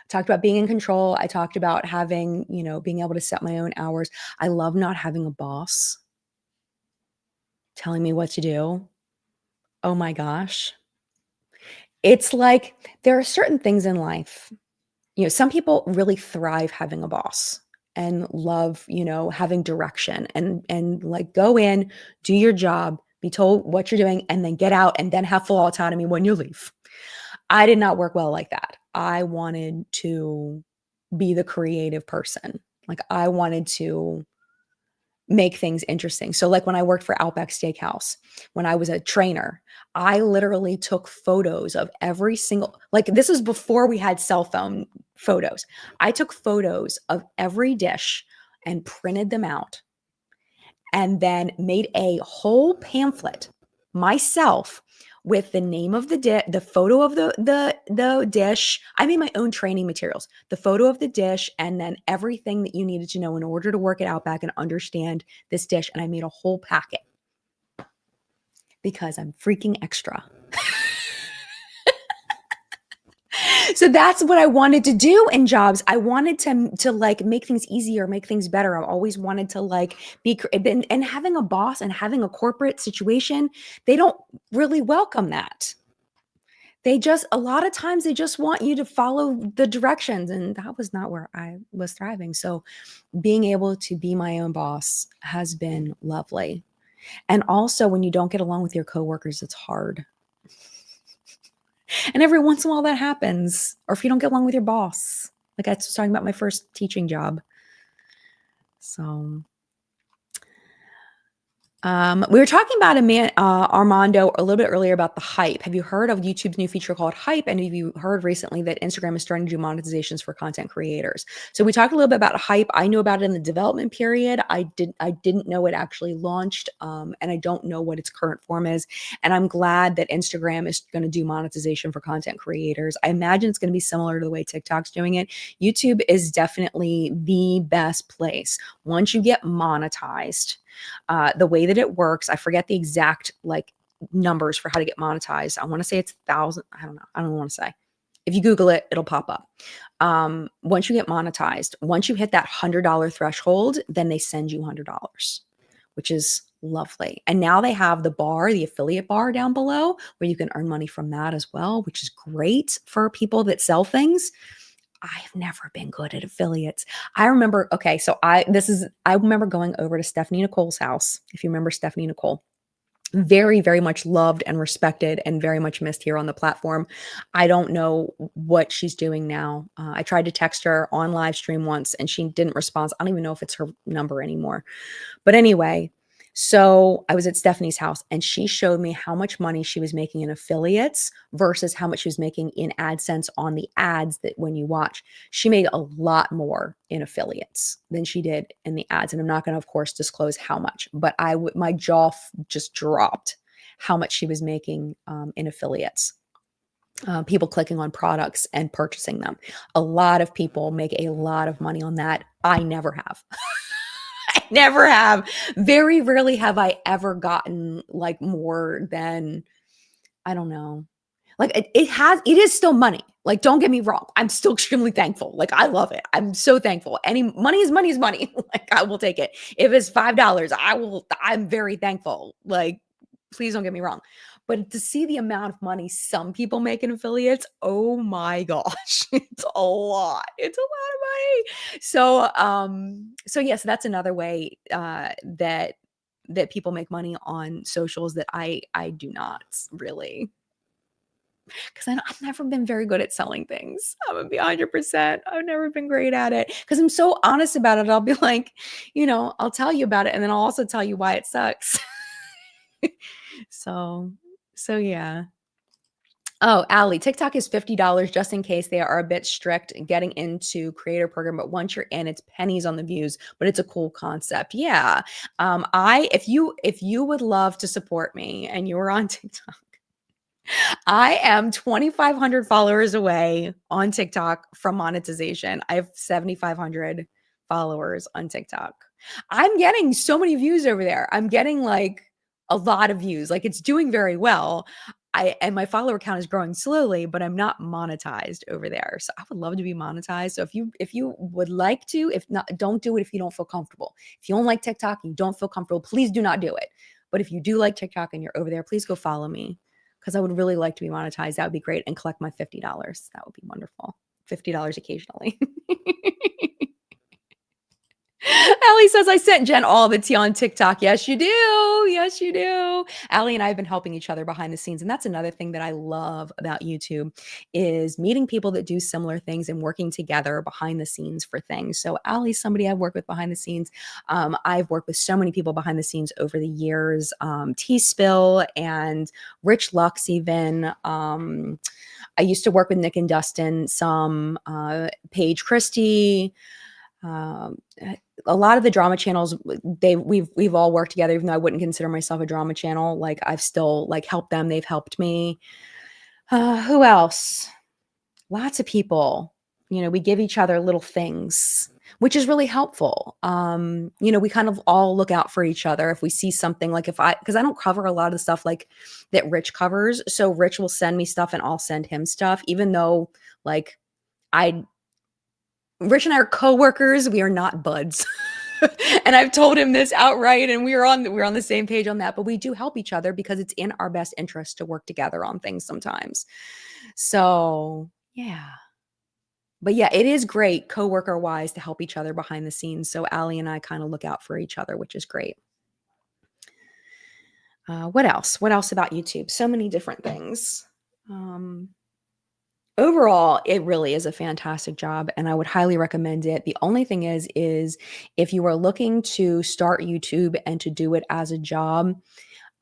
Talked about being in control. I talked about having, being able to set my own hours. I love not having a boss telling me what to do. Oh my gosh. It's like there are certain things in life. Some people really thrive having a boss and love, having direction and like go in, do your job, be told what you're doing, and then get out and then have full autonomy when you leave. I did not work well like that. I wanted to be the creative person. Like I wanted to make things interesting. So like when I worked for Outback Steakhouse, when I was a trainer, I literally took photos of every single, like this was before we had cell phone photos. I took photos of every dish and printed them out and then made a whole pamphlet myself with the name of the photo of the dish. I made my own training materials, the photo of the dish, and then everything that you needed to know in order to work at Outback and understand this dish. And I made a whole packet because I'm freaking extra. So that's what I wanted to do in jobs. I wanted to like make things easier, make things better. I always wanted to like be and having a boss and having a corporate situation, they don't really welcome that. They just a lot of times they just want you to follow the directions, and that was not where I was thriving. So being able to be my own boss has been lovely. And also when you don't get along with your coworkers, it's hard. And every once in a while that happens. Or if you don't get along with your boss. Like I was talking about my first teaching job. So we were talking about Armando a little bit earlier about the hype. Have you heard of YouTube's new feature called Hype? And have you heard recently that Instagram is starting to do monetizations for content creators? So we talked a little bit about Hype. I knew about it in the development period. I didn't know it actually launched, and I don't know what its current form is. And I'm glad that Instagram is going to do monetization for content creators. I imagine it's going to be similar to the way TikTok's doing it. YouTube is definitely the best place. Once you get monetized, the way that it works, I forget the exact like numbers for how to get monetized. I want to say it's 1,000. I don't know. I don't want to say. If you Google it, it'll pop up. Once you get monetized, once you hit that $100 threshold, then they send you $100, which is lovely. And now they have the bar, the affiliate bar down below where you can earn money from that as well, which is great for people that sell things. I've never been good at affiliates. I remember, okay, so I remember going over to Stephanie Nicole's house. If you remember Stephanie Nicole, very, very much loved and respected and very much missed here on the platform. I don't know what she's doing now. I tried to text her on live stream once and she didn't respond. I don't even know if it's her number anymore. But anyway, so I was at Stephanie's house and she showed me how much money she was making in affiliates versus how much she was making in AdSense on the ads that when you watch. She made a lot more in affiliates than she did in the ads. And I'm not going to, of course, disclose how much, but my jaw just dropped how much she was making in affiliates. People clicking on products and purchasing them. A lot of people make a lot of money on that. I never have. I never have. Very rarely have I ever gotten like more than, I don't know. Like it is still money. Like, don't get me wrong. I'm still extremely thankful. Like, I love it. I'm so thankful. Any money is money is money. Like, I will take it. If it's $5, I'm very thankful. Like, please don't get me wrong. But to see the amount of money some people make in affiliates, oh my gosh, it's a lot. It's a lot of money. So yes, that's another way that people make money on socials that I do not really, because I've never been very good at selling things. I'm gonna be 100%. I've never been great at it because I'm so honest about it. I'll be like, I'll tell you about it, and then I'll also tell you why it sucks. So yeah. Oh, Allie, TikTok is $50 just in case they are a bit strict getting into creator program, but once you're in, it's pennies on the views, but it's a cool concept. Yeah. If you would love to support me and you're on TikTok, I am 2,500 followers away on TikTok from monetization. I have 7,500 followers on TikTok. I'm getting so many views over there. I'm getting like a lot of views. Like, it's doing very well. And my follower count is growing slowly, but I'm not monetized over there. So I would love to be monetized. So if you would like to, if not, don't do it if you don't feel comfortable. If you don't like TikTok and you don't feel comfortable, please do not do it. But if you do like TikTok and you're over there, please go follow me because I would really like to be monetized. That would be great. And collect my $50. That would be wonderful. $50 occasionally. Allie says, I sent Jen all the tea on TikTok. Yes, you do. Yes, you do. Allie and I have been helping each other behind the scenes. And that's another thing that I love about YouTube is meeting people that do similar things and working together behind the scenes for things. So Allie's somebody I've worked with behind the scenes. I've worked with so many people behind the scenes over the years. T-Spill and Rich Lux even. I used to work with Nick and Dustin, some Paige Christie, a lot of the drama channels, we've all worked together, even though I wouldn't consider myself a drama channel. Like I've still like helped them. They've helped me. Who else? Lots of people, we give each other little things, which is really helpful. We kind of all look out for each other. If we see something like because I don't cover a lot of the stuff like that Rich covers. So Rich will send me stuff and I'll send him stuff, even though like Rich and I are coworkers. We are not buds. And I've told him this outright and we're on the same page on that, but we do help each other because it's in our best interest to work together on things sometimes. So, yeah. But yeah, it is great coworker wise to help each other behind the scenes. So Allie and I kind of look out for each other, which is great. What else? What else about YouTube? So many different things. Overall, it really is a fantastic job and I would highly recommend it. The only thing is if you are looking to start YouTube and to do it as a job,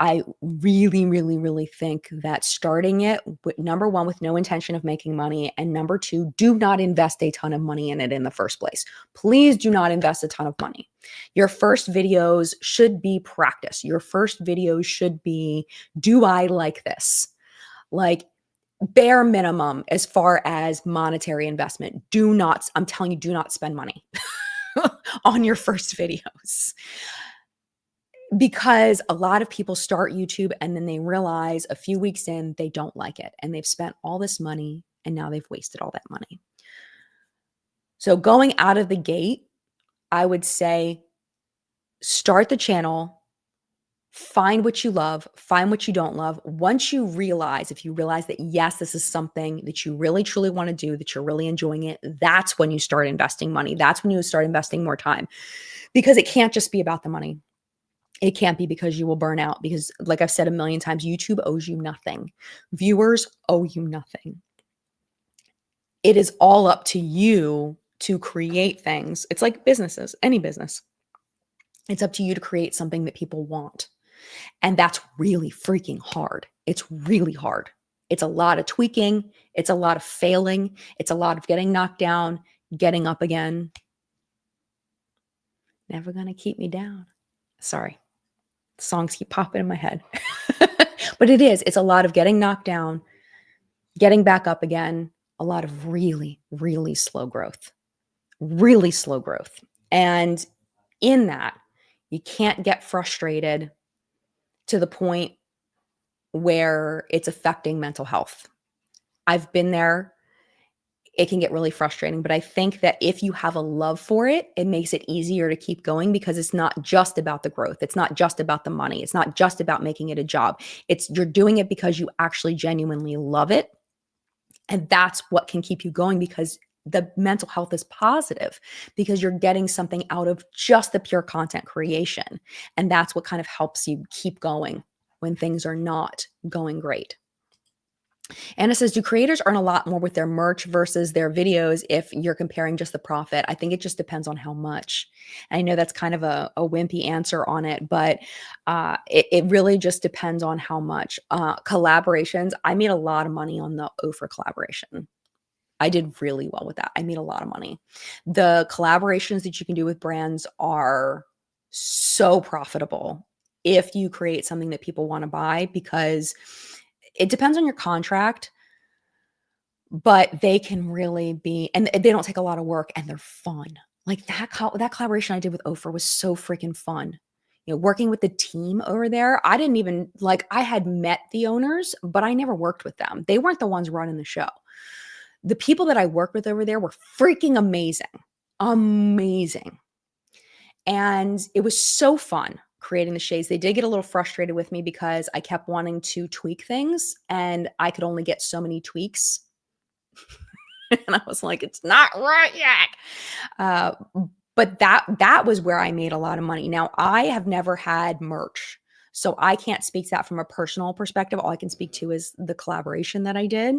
I really, really, really think that starting it with number one, with no intention of making money, and number two, do not invest a ton of money in it in the first place. Please do not invest a ton of money. Your first videos should be practice. Your first videos should be, do I like this? Like, bare minimum as far as monetary investment. I'm telling you, do not spend money on your first videos. Because a lot of people start YouTube and then they realize a few weeks in, they don't like it. And they've spent all this money and now they've wasted all that money. So going out of the gate, I would say start the channel, find what you love, find what you don't love. Once you realize, if you realize that, yes, this is something that you really, truly want to do, that you're really enjoying it, that's when you start investing money. That's when you start investing more time because it can't just be about the money. It can't be because you will burn out because like I've said a million times, YouTube owes you nothing. Viewers owe you nothing. It is all up to you to create things. It's like businesses, any business. It's up to you to create something that people want. And that's really freaking hard. It's really hard. It's a lot of tweaking. It's a lot of failing. It's a lot of getting knocked down, getting up again. Never gonna keep me down. Sorry. Songs keep popping in my head. But it's a lot of getting knocked down, getting back up again, a lot of really, really slow growth. Really slow growth. And in that, you can't get frustrated to the point where it's affecting mental health. I've been there. It can get really frustrating, but I think that if you have a love for it, it makes it easier to keep going because it's not just about the growth. It's not just about the money. It's not just about making it a job. You're doing it because you actually genuinely love it. And that's what can keep you going because the mental health is positive because you're getting something out of just the pure content creation. And that's what kind of helps you keep going when things are not going great. Anna says, do creators earn a lot more with their merch versus their videos if you're comparing just the profit? I think it just depends on how much. And I know that's kind of a wimpy answer on it, but it really just depends on how much. Collaborations, I made a lot of money on the Oprah collaboration. I did really well with that. I made a lot of money. The collaborations that you can do with brands are so profitable if you create something that people want to buy because it depends on your contract, but they can really be, and they don't take a lot of work and they're fun. Like that collaboration I did with Oprah was so freaking fun. working with the team over there. I didn't even I had met the owners, but I never worked with them. They weren't the ones running the show. The people that I worked with over there were freaking amazing. Amazing. And it was so fun creating the shades. They did get a little frustrated with me because I kept wanting to tweak things and I could only get so many tweaks. And I was like, it's not right yet. But that was where I made a lot of money. Now, I have never had merch, so I can't speak to that from a personal perspective. All I can speak to is the collaboration that I did.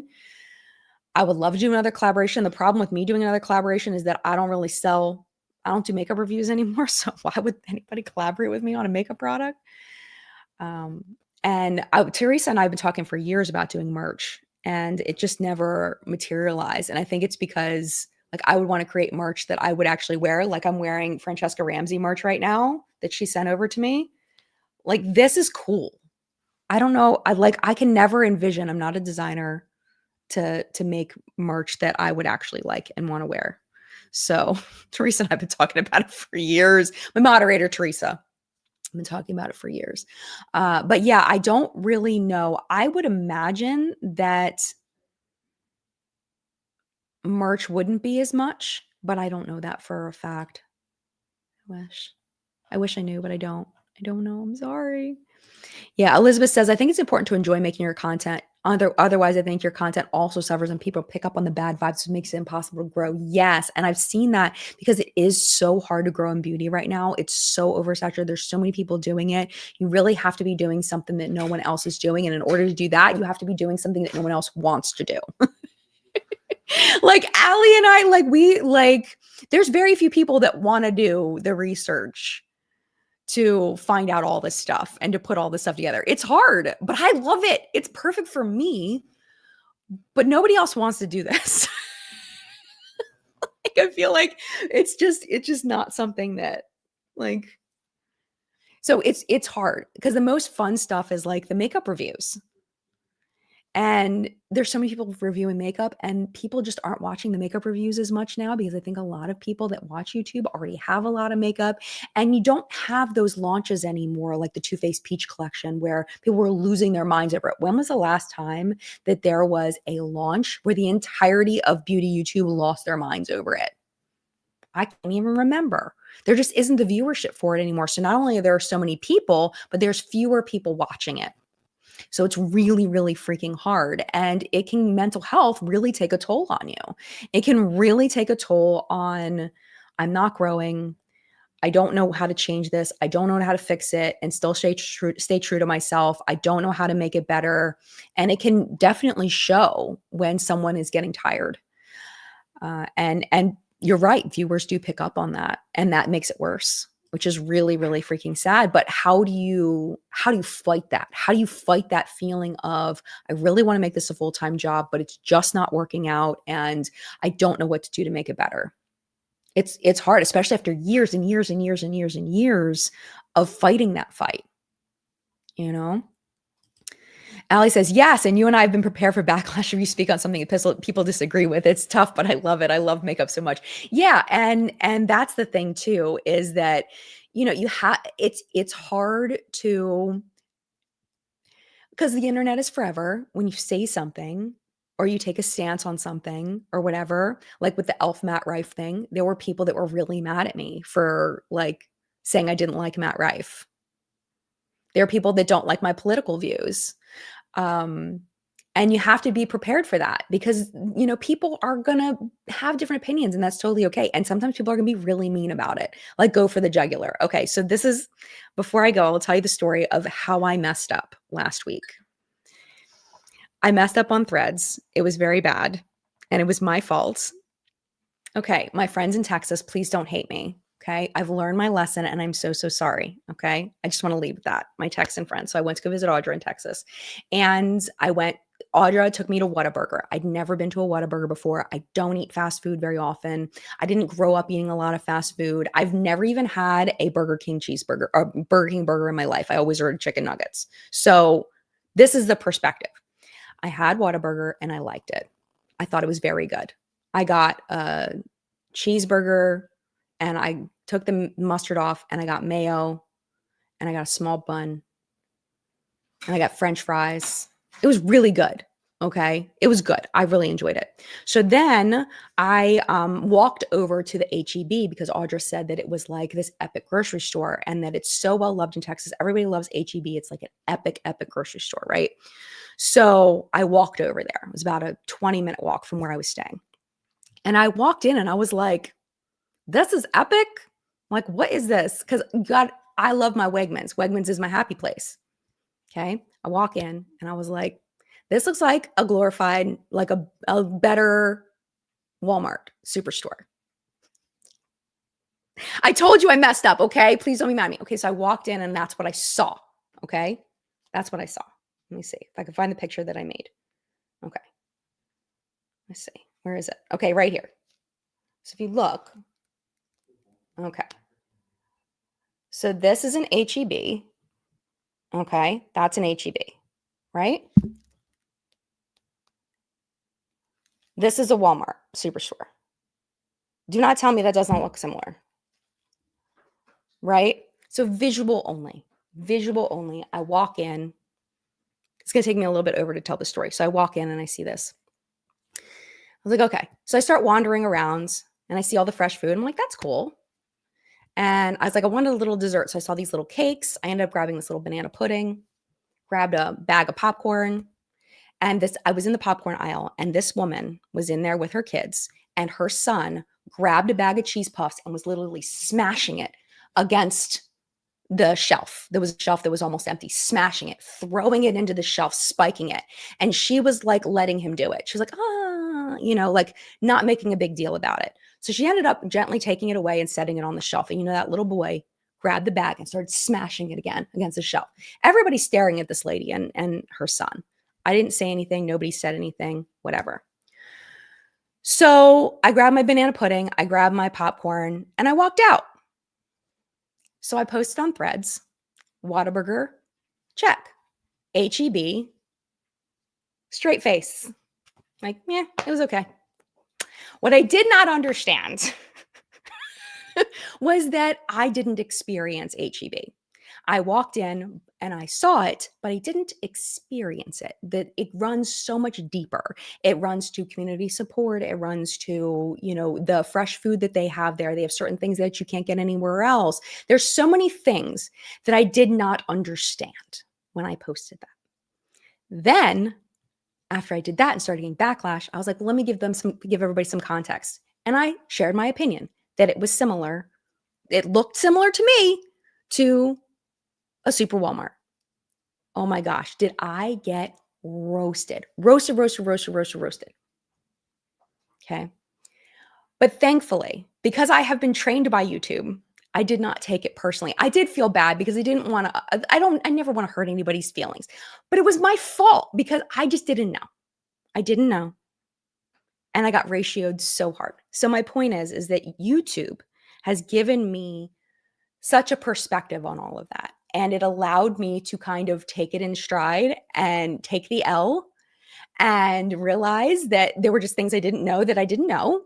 I would love to do another collaboration. The problem with me doing another collaboration is that I don't do makeup reviews anymore. So why would anybody collaborate with me on a makeup product? Teresa and I have been talking for years about doing merch, and it just never materialized. And I think it's because I would want to create merch that I would actually wear. Like I'm wearing Francesca Ramsey merch right now that she sent over to me. This is cool. I don't know. I can never envision, I'm not a designer, to make merch that I would actually like and want to wear. So Teresa and I've been talking about it for years. My moderator, Teresa, I've been talking about it for years. But yeah, I don't really know. I would imagine that merch wouldn't be as much, but I don't know that for a fact. I wish I knew, but I don't know. I'm sorry. Yeah, Elizabeth says, I think it's important to enjoy making your content. Otherwise, I think your content also suffers and people pick up on the bad vibes, which makes it impossible to grow. Yes. And I've seen that because it is so hard to grow in beauty right now. It's so oversaturated. There's so many people doing it. You really have to be doing something that no one else is doing. And in order to do that, you have to be doing something that no one else wants to do. Allie and I, there's very few people that want to do the research to find out all this stuff and to put all this stuff together. It's hard, but I love it. It's perfect for me, but nobody else wants to do this. I feel like it's just not something that so it's hard because the most fun stuff is the makeup reviews. And there's so many people reviewing makeup and people just aren't watching the makeup reviews as much now because I think a lot of people that watch YouTube already have a lot of makeup, and you don't have those launches anymore, like the Too Faced Peach collection where people were losing their minds over it. When was the last time that there was a launch where the entirety of beauty YouTube lost their minds over it? I can't even remember. There just isn't the viewership for it anymore. So not only are there so many people, but there's fewer people watching it. So it's really, really freaking hard. And it can, mental health really take a toll on you. It can really take a toll on, I'm not growing. I don't know how to change this. I don't know how to fix it and still stay true to myself. I don't know how to make it better. And it can definitely show when someone is getting tired. And you're right. Viewers do pick up on that, and that makes it worse, which is really, really freaking sad. But how do you fight that? How do you fight that feeling of, I really want to make this a full-time job, but it's just not working out and I don't know what to do to make it better? It's hard, especially after years and years and years and years and years of fighting that fight, Allie says, yes, and you and I have been prepared for backlash if you speak on something that people disagree with. It's tough, but I love it. I love makeup so much. Yeah, and that's the thing too, is that, you have, it's hard to, because the internet is forever. When you say something or you take a stance on something or whatever, like with the Elf Matt Rife thing, there were people that were really mad at me for saying I didn't like Matt Rife. There are people that don't like my political views. And you have to be prepared for that because, people are going to have different opinions and that's totally okay. And sometimes people are going to be really mean about it. Go for the jugular. Okay. So before I go, I'll tell you the story of how I messed up last week. I messed up on Threads. It was very bad and it was my fault. Okay. My friends in Texas, please don't hate me. Okay. I've learned my lesson and I'm so, so sorry. Okay. I just want to leave with that. My Texan friend. So I went to go visit Audra in Texas and Audra took me to Whataburger. I'd never been to a Whataburger before. I don't eat fast food very often. I didn't grow up eating a lot of fast food. I've never even had a Burger King cheeseburger or Burger King burger in my life. I always ordered chicken nuggets. So this is the perspective. I had Whataburger and I liked it. I thought it was very good. I got a cheeseburger and I took the mustard off and I got mayo and I got a small bun and I got French fries. It was really good. Okay. It was good. I really enjoyed it. So then I walked over to the HEB because Audra said that it was like this epic grocery store and that it's so well loved in Texas. Everybody loves HEB. It's like an epic, epic grocery store, right? So I walked over there. It was about a 20-minute walk from where I was staying. And I walked in and I was like, this is epic. Like, what is this? Because God, I love my Wegmans. Wegmans is my happy place. Okay. I walk in and I was like, this looks like a glorified, like a better Walmart superstore. I told you I messed up. Okay. Please don't be mad at me. Okay. So I walked in and that's what I saw. Okay. That's what I saw. Let me see if I can find the picture that I made. Okay. Let's see. Where is it? Okay. Right here. So if you look, okay. So this is an HEB. Okay. That's an HEB, right? This is a Walmart superstore. Do not tell me that does not look similar, right? So visual only, visual only. I walk in. It's going to take me a little bit over to tell the story. So I walk in and I see this. I was like, okay. So I start wandering around and I see all the fresh food. I'm like, that's cool. And I was like, I wanted a little dessert. So I saw these little cakes. I ended up grabbing this little banana pudding, grabbed a bag of popcorn. And I was in the popcorn aisle and this woman was in there with her kids and her son grabbed a bag of cheese puffs and was literally smashing it against the shelf. There was a shelf that was almost empty, smashing it, throwing it into the shelf, spiking it. And she was like letting him do it. She was like, like not making a big deal about it. So she ended up gently taking it away and setting it on the shelf. And that little boy grabbed the bag and started smashing it again against the shelf. Everybody's staring at this lady and her son. I didn't say anything. Nobody said anything, whatever. So I grabbed my banana pudding, I grabbed my popcorn, and I walked out. So I posted on Threads, Whataburger, check. HEB, straight face. Like, yeah, it was okay. What I did not understand was that I didn't experience HEB. I walked in and I saw it, but I didn't experience it. That it runs so much deeper. It runs to community support. It runs to, the fresh food that they have there. They have certain things that you can't get anywhere else. There's so many things that I did not understand when I posted that. Then after I did that and started getting backlash, I was like, let me give everybody some context. And I shared my opinion that it was similar. It looked similar to me to a super Walmart. Oh my gosh, did I get roasted? Roasted. Okay. But thankfully, because I have been trained by YouTube, I did not take it personally. I did feel bad because I didn't want to, I never want to hurt anybody's feelings, but it was my fault because I just didn't know. I didn't know. And I got ratioed so hard. So my point is that YouTube has given me such a perspective on all of that. And it allowed me to kind of take it in stride and take the L and realize that there were just things I didn't know that I didn't know.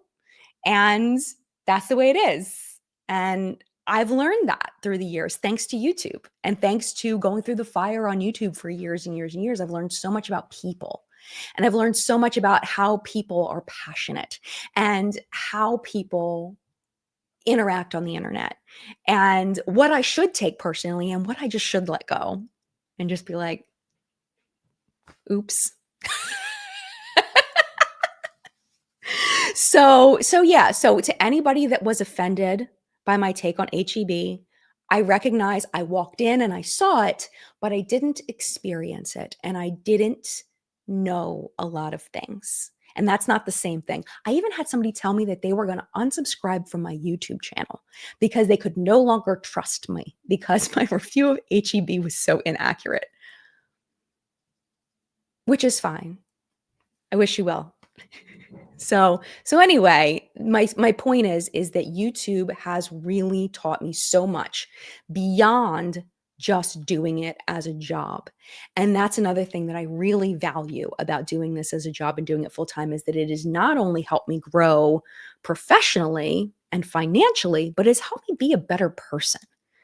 And that's the way it is. And I've learned that through the years, thanks to YouTube and thanks to going through the fire on YouTube for years and years and years. I've learned so much about people. And I've learned so much about how people are passionate and how people interact on the internet and what I should take personally and what I just should let go and just be like, oops. So to anybody that was offended by my take on HEB, I recognize I walked in and I saw it, but I didn't experience it and I didn't know a lot of things. And that's not the same thing. I even had somebody tell me that they were going to unsubscribe from my YouTube channel because they could no longer trust me because my review of HEB was so inaccurate, which is fine. I wish you well. So anyway, my point is that YouTube has really taught me so much beyond just doing it as a job. And that's another thing that I really value about doing this as a job and doing it full time is that it has not only helped me grow professionally and financially, but it's helped me be a better person,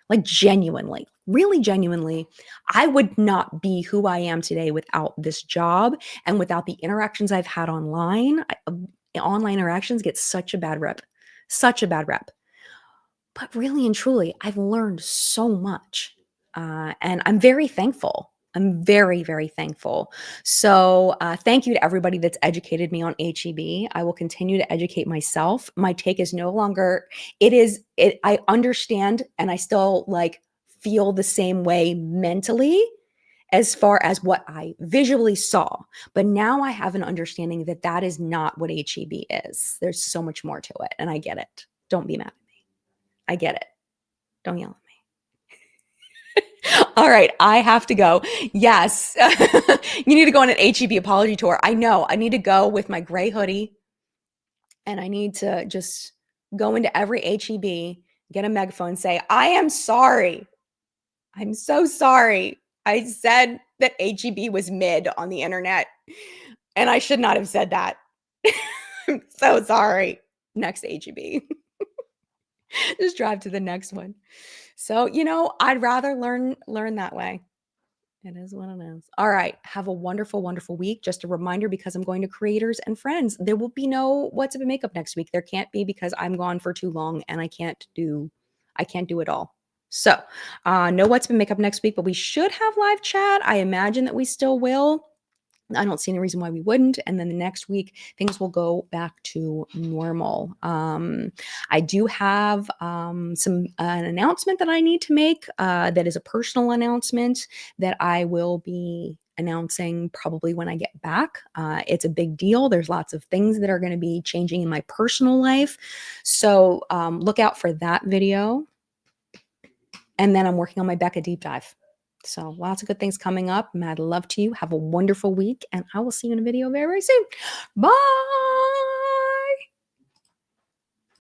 like genuinely, really genuinely, I would not be who I am today without this job and without the interactions I've had online. Online interactions get such a bad rep. But really and truly, I've learned so much, and I'm very thankful. I'm very, very thankful. So, thank you to everybody that's educated me on HEB. I will continue to educate myself. My take is no longer, I understand and I still like feel the same way mentally as far as what I visually saw. But now I have an understanding that that is not what HEB is. There's so much more to it, and I get it. Don't be mad at me. I get it. Don't yell at me. All right, I have to go. Yes, you need to go on an HEB apology tour. I know. I need to go with my gray hoodie, and I need to just go into every HEB, get a megaphone, and say, I am sorry. I'm so sorry. I said that HEB was mid on the internet, and I should not have said that. I'm so sorry. Next HEB. Just drive to the next one. So, I'd rather learn that way. It is what it is. All right. Have a wonderful, wonderful week. Just a reminder, because I'm going to Creators and Friends, there will be no What's Up in Makeup next week. There can't be, because I'm gone for too long and I can't do it all. So, no What's Up in Makeup next week, but we should have live chat. I imagine that we still will. I don't see any reason why we wouldn't. And then the next week, things will go back to normal. I do have an announcement that I need to make that is a personal announcement that I will be announcing probably when I get back. It's a big deal. There's lots of things that are going to be changing in my personal life. So look out for that video. And then I'm working on my Becca deep dive. So lots of good things coming up. Mad love to you. Have a wonderful week, and I will see you in a video very, very soon. Bye.